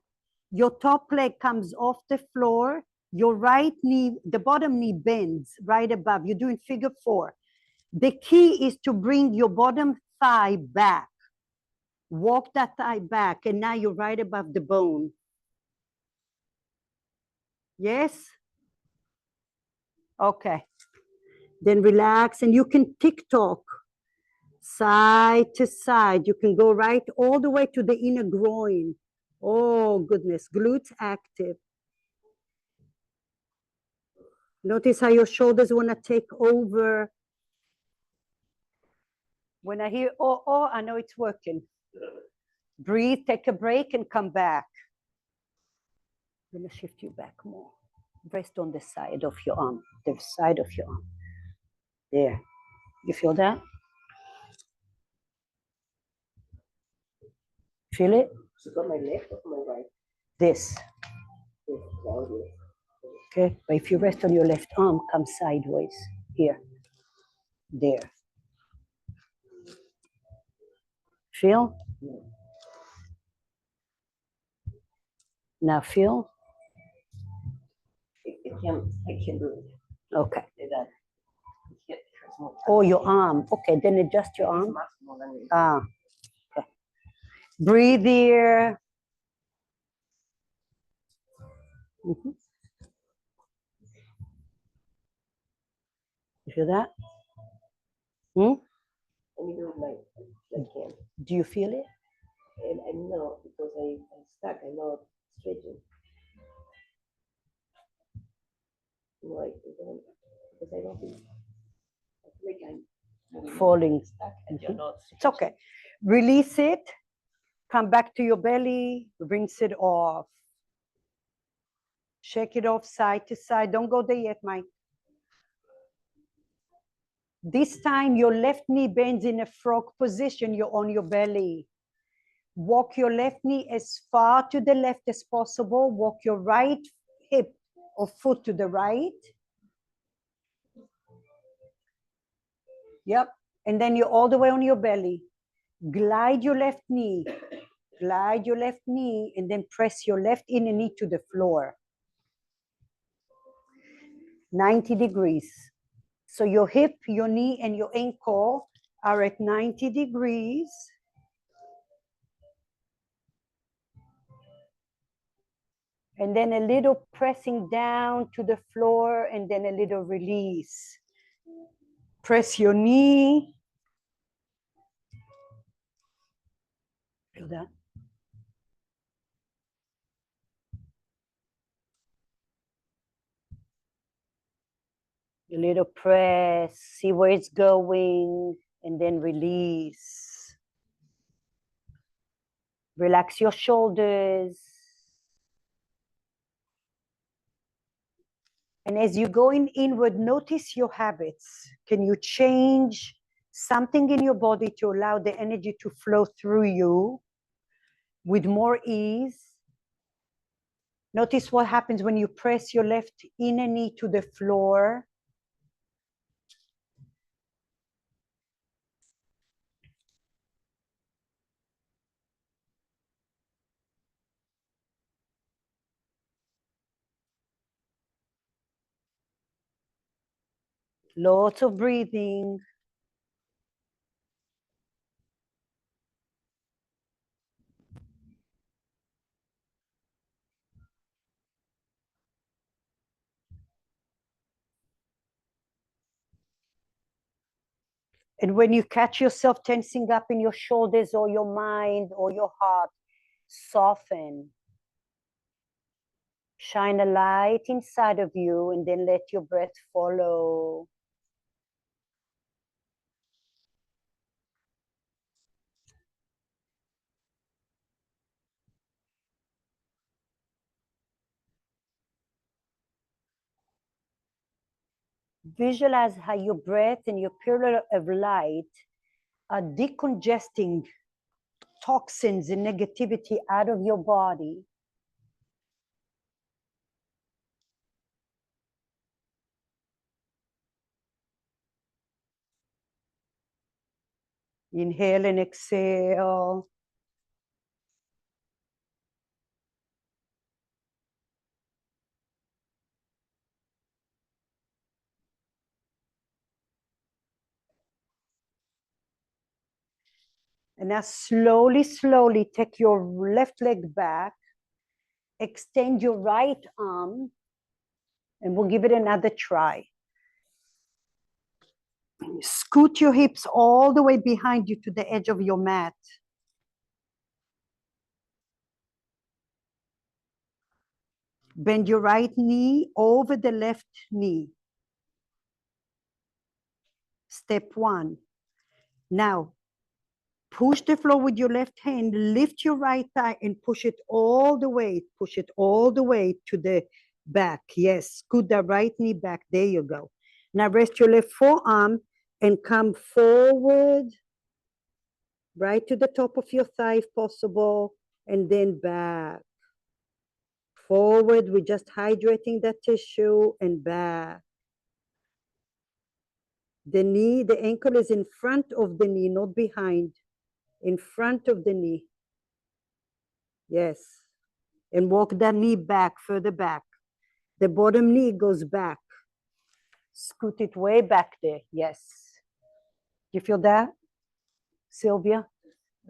Speaker 1: Your top leg comes off the floor. Your right knee, the bottom knee bends right above. You're doing figure 4. The key is to bring your bottom thigh back. Walk that thigh back, and now you're right above the bone. Yes? Okay. Then relax, and you can tick-tock. Side to side. You can go right all the way to the inner groin. Oh, goodness. Glutes active. Notice how your shoulders want to take over. When I hear, oh, I know it's working. Breathe, take a break, and come back. I'm going to shift you back more. Rest on the side of your arm. The side of your arm. There. You feel that? Feel it?
Speaker 3: Is it on my left or my right?
Speaker 1: This. Okay, but if you rest on your left arm, come sideways. Here. There. Feel? Now feel?
Speaker 3: I can do it.
Speaker 1: Okay.
Speaker 3: That.
Speaker 1: Oh, your arm. Okay, then adjust your arm. Okay. Breathe here. Mm-hmm. You feel that? Hmm?
Speaker 3: Let me do it like I can.
Speaker 1: Do you feel it?
Speaker 3: And I know because I'm stuck, I know stretching. Like, because I don't feel like I'm
Speaker 1: Falling.
Speaker 3: stuck and you're not.
Speaker 1: It's okay. Release it. Come back to your belly. Rinse it off. Shake it off side to side. Don't go there yet, Mike. This time your left knee bends in a frog position. You're on your belly. Walk your left knee as far to the left as possible. Walk your right hip or foot to the right. Yep. And then you're all the way on your belly. Glide your left knee. Glide your left knee and then press your left inner knee to the floor. 90 degrees. So your hip, your knee, and your ankle are at 90 degrees. And then a little pressing down to the floor and then a little release. Press your knee. Feel that? A little press, see where it's going, and then release. Relax your shoulders. And as you're going inward, notice your habits. Can you change something in your body to allow the energy to flow through you with more ease? Notice what happens when you press your left inner knee to the floor. Lots of breathing. And when you catch yourself tensing up in your shoulders or your mind or your heart, soften. Shine a light inside of you and then let your breath follow. Visualize how your breath and your pillar of light are decongesting toxins and negativity out of your body. Inhale and exhale. And now slowly, slowly take your left leg back. Extend your right arm. And we'll give it another try. Scoot your hips all the way behind you to the edge of your mat. Bend your right knee over the left knee. Step one. Now, push the floor with your left hand, lift your right thigh and push it all the way. Push it all the way to the back. Yes, scoot the right knee back. There you go. Now rest your left forearm and come forward, right to the top of your thigh if possible, and then back. Forward, we're just hydrating that tissue and back. The knee, the ankle is in front of the knee, not behind. In front of the knee. Yes. And walk that knee back, further back. The bottom knee goes back. Scoot it way back there. Yes. You feel that, Sylvia?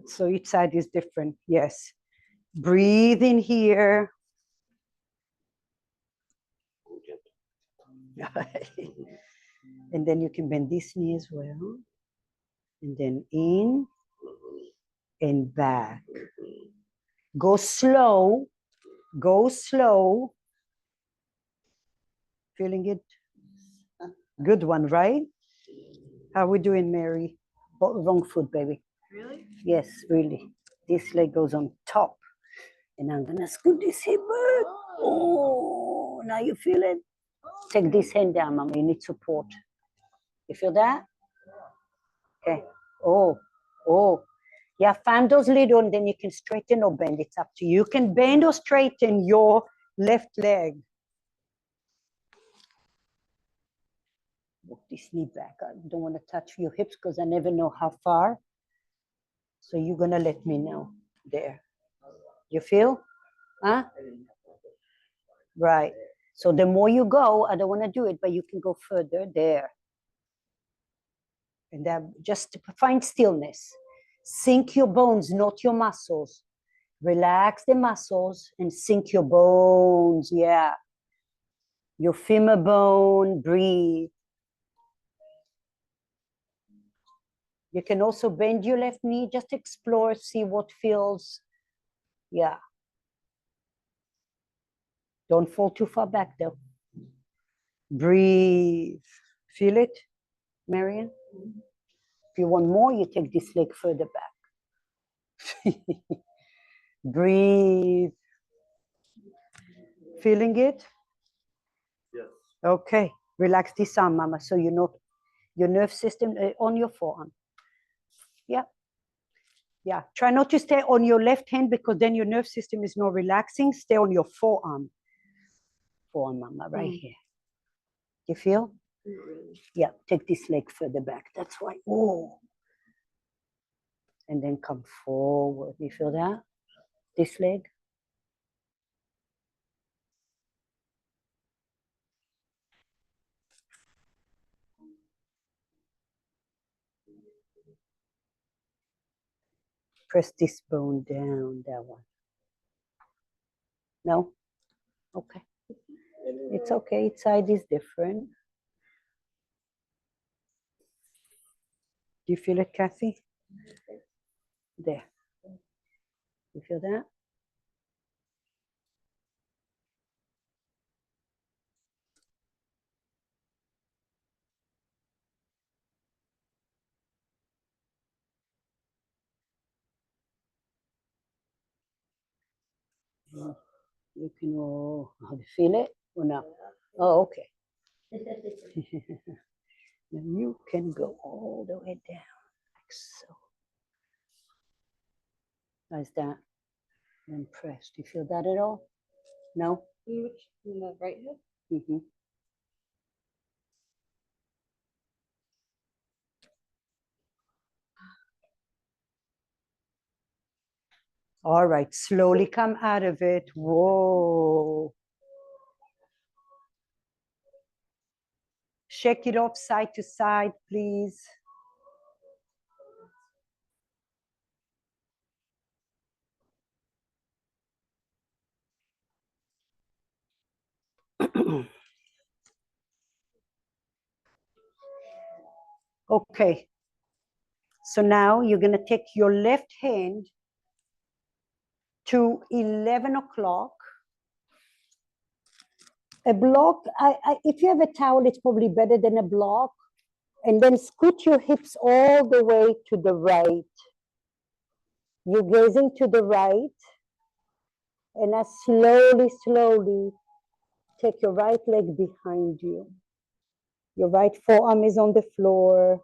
Speaker 1: So each side is different. Yes. Breathe in here. And then you can bend this knee as well. And then in and back. Go slow. Go slow. Feeling it? Good one, right? How are we doing, Mary? Oh, wrong foot, baby.
Speaker 4: Really?
Speaker 1: Yes, really. This leg goes on top. And I'm gonna scoot this hip back. Oh, now you feel it? Take this hand down, Mama. You need support. You feel that? Okay. Oh, oh. Yeah, find those little and then you can straighten or bend. It's up to you. You can bend or straighten your left leg. Walk this knee back. I don't want to touch your hips because I never know how far. So you're gonna let me know. There. You feel? Huh? Right. So the more you go, I don't want to do it, but you can go further there. And then just find stillness. Sink your bones, not your muscles. Relax the muscles and sink your bones. Yeah. Your femur bone, breathe. You can also bend your left knee, just explore, see what feels. Yeah. Don't fall too far back though. Breathe. Feel it, Marian? If you want more, you take this leg further back. Breathe. Feeling it?
Speaker 2: Yes.
Speaker 1: Okay. Relax this arm, Mama, so you know your nerve system on your forearm. Yeah. Yeah. Try not to stay on your left hand because then your nerve system is not relaxing. Stay on your forearm. Forearm, Mama, right here. You feel? Yeah. Take this leg further back. That's why. Oh. And then come forward. You feel that? This leg. Press this bone down, that one. No? Okay. It's okay. Each side is different. Do you feel it, Kathy? There. You feel that? You can, oh, how do you feel it? Or no? Oh, okay. Then you can go all the way down, like so. How's that? And press. Do you feel that at all? No?
Speaker 3: In the right hip?
Speaker 1: Mm-hmm. All right, slowly come out of it. Whoa. Shake it off side to side, please. Okay. So now you're going to take your left hand to 11 o'clock. A block, if you have a towel, it's probably better than a block. And then scoot your hips all the way to the right. You're gazing to the right. And now slowly, slowly take your right leg behind you. Your right forearm is on the floor.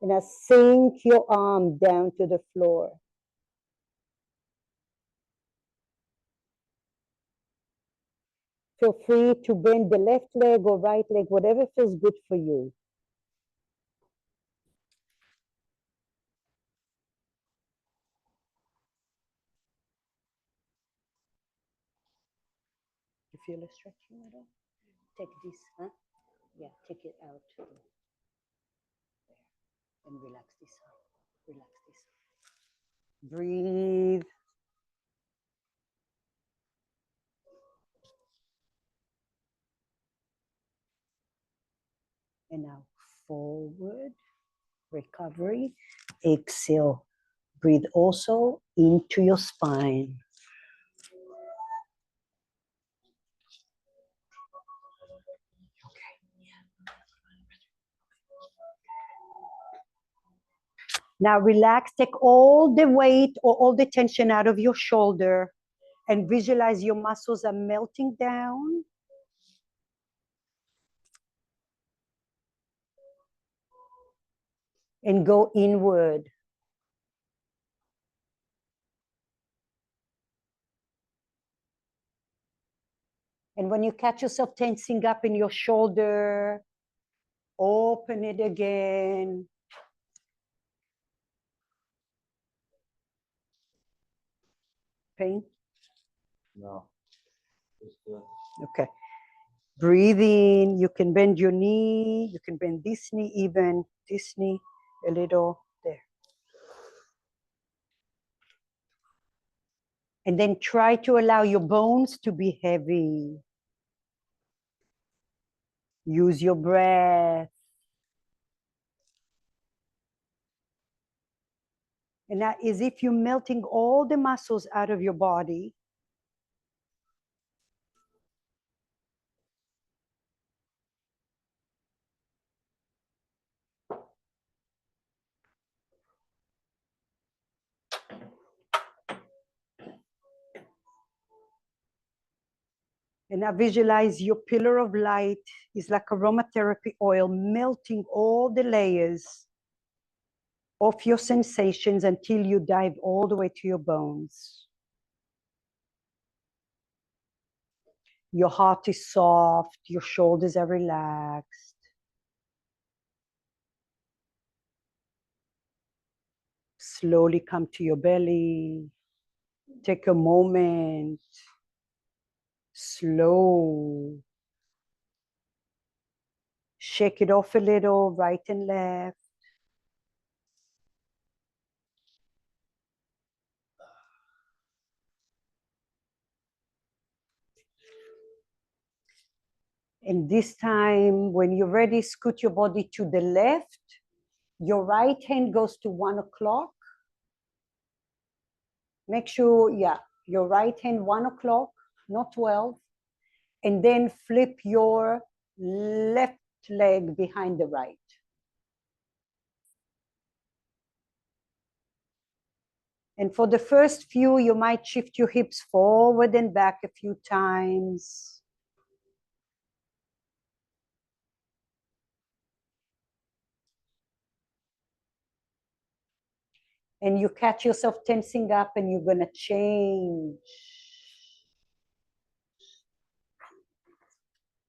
Speaker 1: And now sink your arm down to the floor. Feel free to bend the left leg or right leg, whatever feels good for you. You feel a stretching at all? Take this, huh? Yeah, take it out. There. And relax this arm. Relax this arm. Breathe. And now forward, recovery, exhale. Breathe also into your spine. Now relax, take all the weight or all the tension out of your shoulder and visualize your muscles are melting down. And go inward. And when you catch yourself tensing up in your shoulder, open it again. Pain?
Speaker 2: No. Just good.
Speaker 1: Okay. Breathe in. You can bend your knee. You can bend this knee even, this knee a little. There. And then try to allow your bones to be heavy. Use your breath. And that is if you're melting all the muscles out of your body. And now visualize your pillar of light is like aromatherapy oil, melting all the layers of your sensations until you dive all the way to your bones. Your heart is soft, your shoulders are relaxed. Slowly come to your belly. Take a moment. Slow. Shake it off a little, right and left. And this time, when you're ready, scoot your body to the left. Your right hand goes to 1 o'clock. Make sure, yeah, your right hand 1 o'clock, not 12. And then flip your left leg behind the right. And for the first few, you might shift your hips forward and back a few times. And you catch yourself tensing up and you're going to change.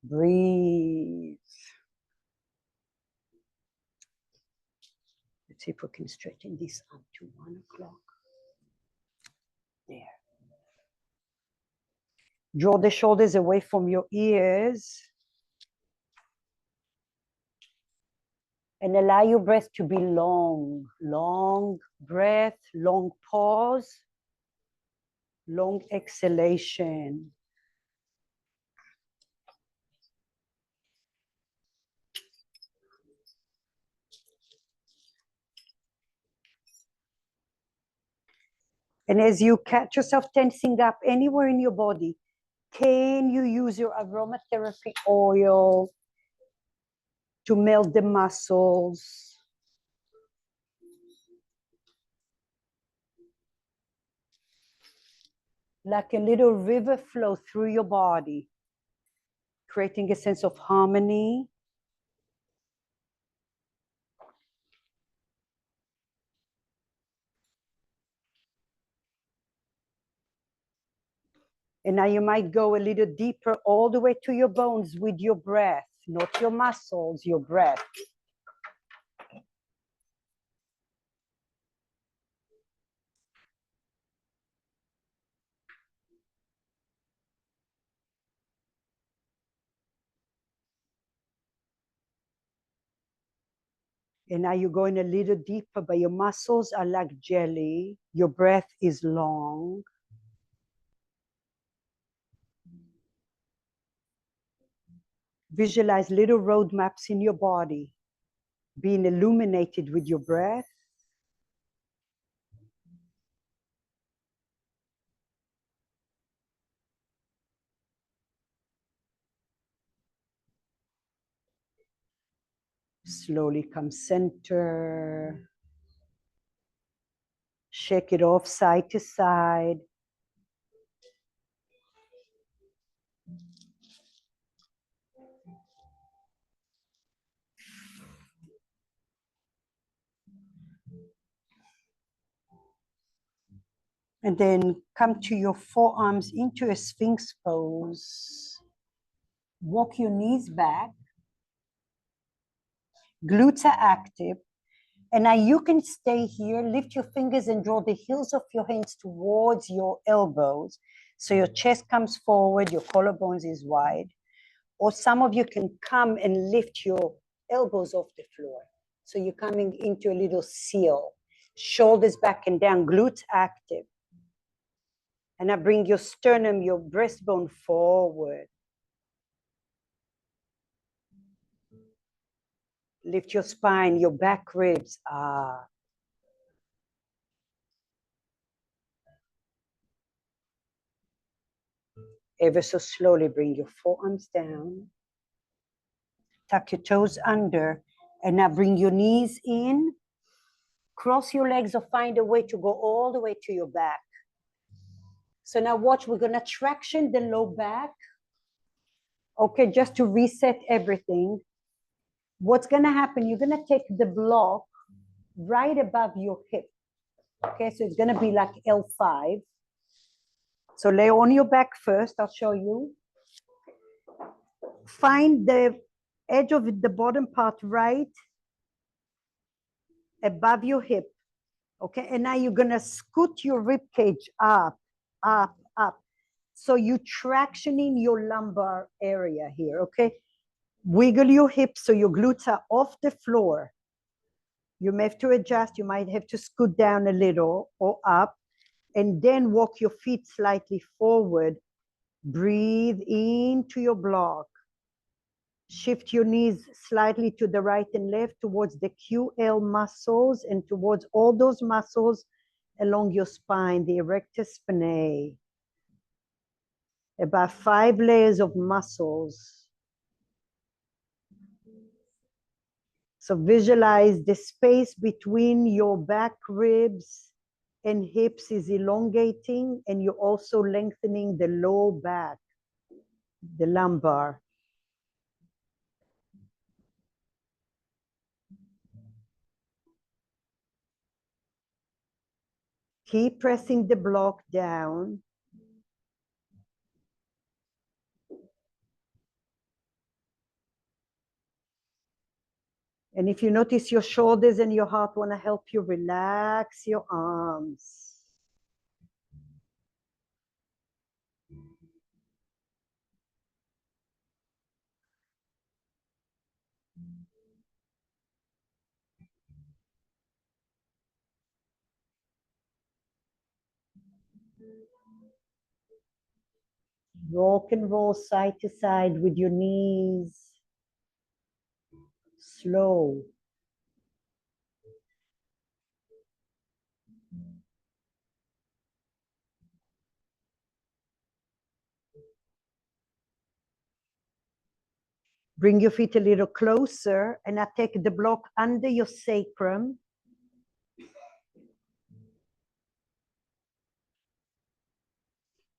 Speaker 1: Breathe. Let's see if we can straighten this up to 1 o'clock. There. Draw the shoulders away from your ears. And allow your breath to be long. Long breath, long pause, long exhalation. And as you catch yourself tensing up anywhere in your body, can you use your aromatherapy oil to melt the muscles? Like a little river flow through your body, creating a sense of harmony. And now you might go a little deeper all the way to your bones with your breath, not your muscles, your breath. And now you're going a little deeper, but your muscles are like jelly. Your breath is long. Visualize little roadmaps in your body, being illuminated with your breath. Slowly come center. Shake it off side to side. And then come to your forearms into a Sphinx pose. Walk your knees back. Glutes are active. And now you can stay here, lift your fingers and draw the heels of your hands towards your elbows. So your chest comes forward, your collarbones is wide. Or some of you can come and lift your elbows off the floor. So you're coming into a little seal. Shoulders back and down, glutes active. And now bring your sternum, your breastbone forward. Lift your spine, your back ribs up. Ever so slowly bring your forearms down. Tuck your toes under. And now bring your knees in. Cross your legs or find a way to go all the way to your back. So now watch, we're gonna traction the low back. Okay, just to reset everything. What's gonna happen, you're gonna take the block right above your hip. Okay, so it's gonna be like L5. So lay on your back first, I'll show you. Find the edge of the bottom part right above your hip. Okay, and now you're gonna scoot your rib cage up, up, up. So you tractioning your lumbar area here, okay? Wiggle your hips so your glutes are off the floor. You may have to adjust, you might have to scoot down a little or up, and then walk your feet slightly forward. Breathe into your block. Shift your knees slightly to the right and left towards the QL muscles and towards all those muscles along your spine, the erector spinae. About 5 layers of muscles. So visualize the space between your back ribs and hips is elongating, and you're also lengthening the low back, the lumbar. Keep pressing the block down. And if you notice your shoulders and your heart want to help you, relax your arms. Rock and roll side to side with your knees. Slow. Bring your feet a little closer and now take the block under your sacrum.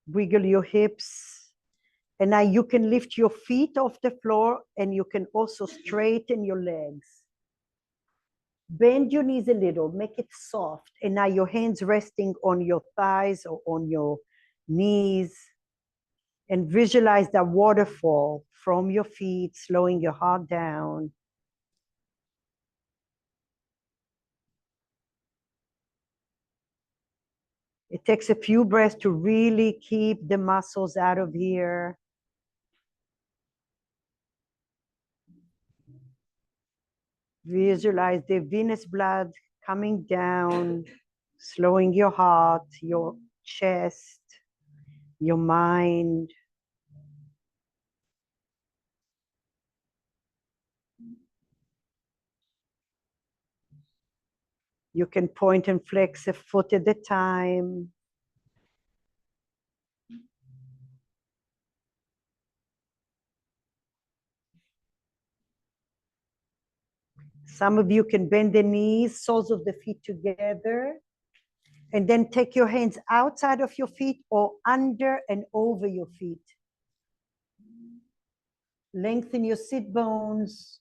Speaker 1: Wiggle your hips. And now you can lift your feet off the floor and you can also straighten your legs. Bend your knees a little, make it soft. And now your hands resting on your thighs or on your knees. And visualize that waterfall from your feet, slowing your heart down. It takes a few breaths to really keep the muscles out of here. Visualize the venous blood coming down, slowing your heart, your chest, your mind. You can point and flex a foot at a time. Some of you can bend the knees, soles of the feet together, and then take your hands outside of your feet or under and over your feet. Lengthen your sit bones,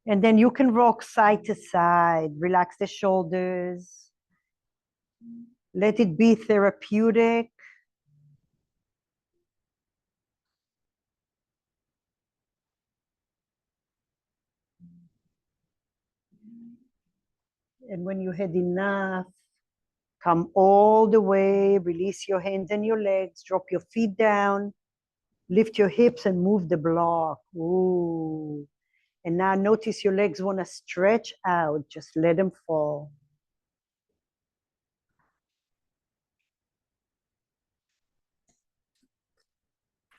Speaker 1: and then you can rock side to side. Relax the shoulders. Let it be therapeutic. And when you had enough, come all the way, release your hands and your legs, drop your feet down, lift your hips and move the block. Ooh. And now notice your legs want to stretch out, just let them fall.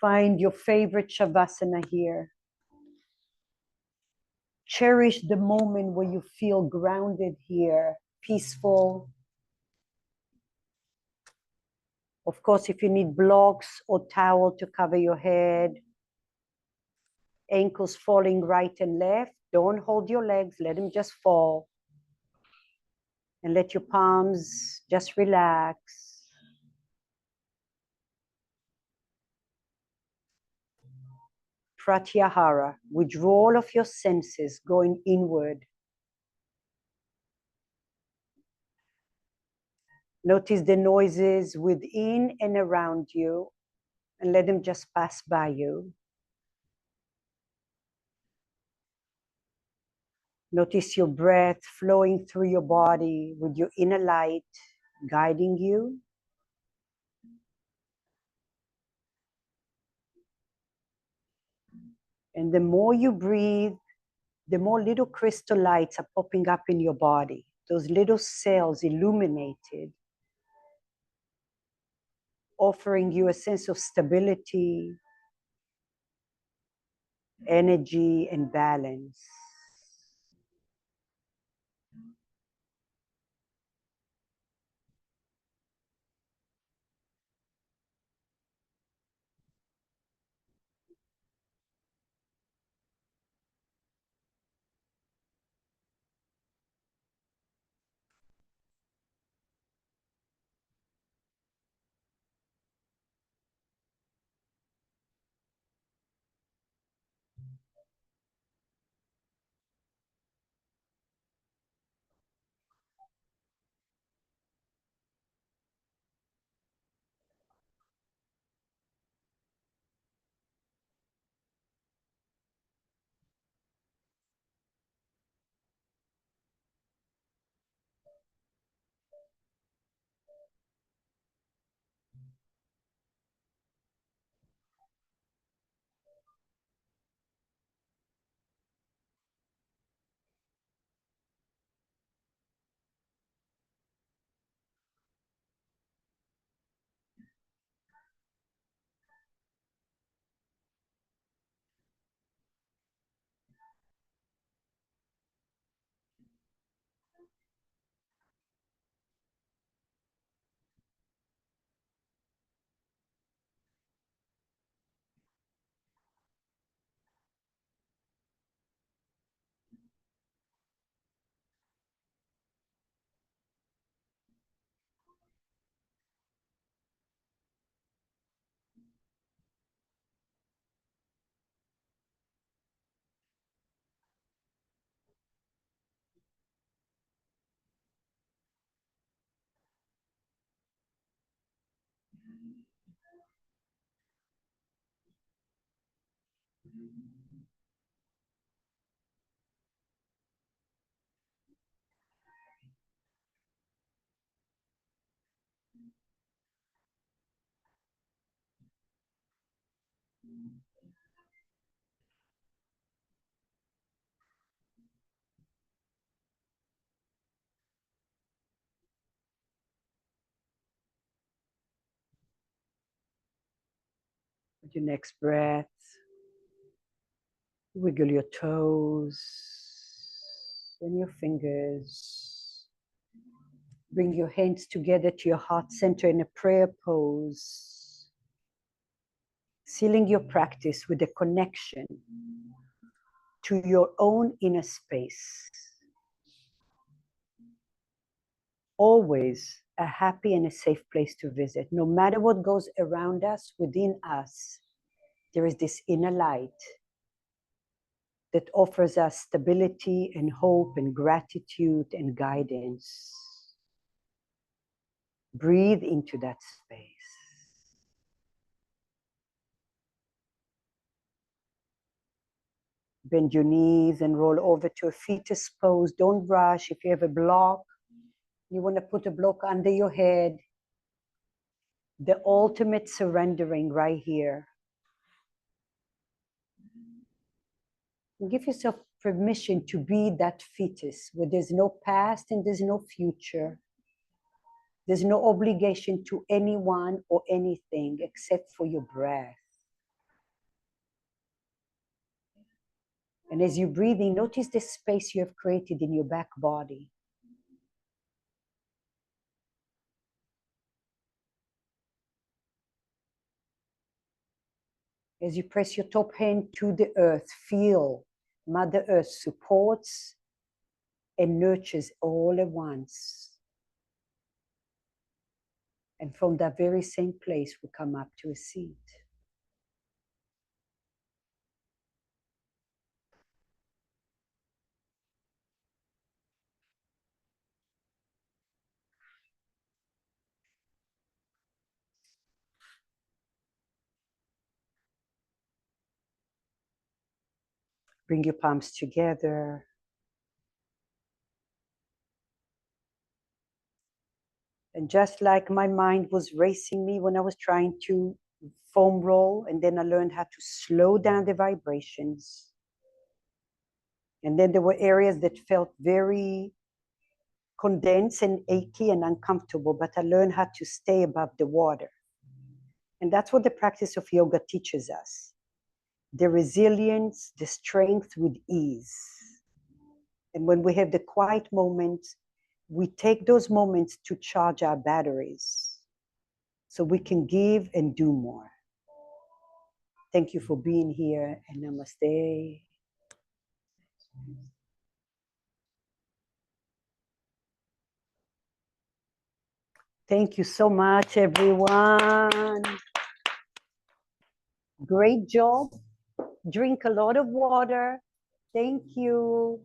Speaker 1: Find your favorite Shavasana here. Cherish the moment where you feel grounded here, peaceful. Of course, if you need blocks or towel to cover your head, ankles falling right and left, don't hold your legs, let them just fall. And let your palms just relax. Pratyahara, withdrawal of your senses going inward. Notice the noises within and around you and let them just pass by you. Notice your breath flowing through your body with your inner light guiding you. And the more you breathe, the more little crystal lights are popping up in your body. Those little cells illuminated, offering you a sense of stability, energy, and balance. With your next breath, wiggle your toes and your fingers. Bring your hands together to your heart center in a prayer pose, sealing your practice with a connection to your own inner space. Always a happy and a safe place to visit. No matter what goes around us, within us, there is this inner light that offers us stability and hope and gratitude and guidance. Breathe into that space. Bend your knees and roll over to a fetus pose. Don't rush. If you have a block, you want to put a block under your head. The ultimate surrendering right here. And give yourself permission to be that fetus where there's no past and there's no future. There's no obligation to anyone or anything except for your breath. And as you breathe in, notice the space you have created in your back body. As you press your top hand to the earth, feel Mother Earth supports and nurtures all at once. And from that very same place, we come up to a seat. Bring your palms together. And just like my mind was racing me when I was trying to foam roll, and then I learned how to slow down the vibrations. And then there were areas that felt very condensed and achy and uncomfortable, but I learned how to stay above the water. And that's what the practice of yoga teaches us. The resilience, the strength with ease. And when we have the quiet moments, we take those moments to charge our batteries so we can give and do more. Thank you for being here, and namaste. Thank you so much, everyone. Great job. Drink a lot of water. Thank you.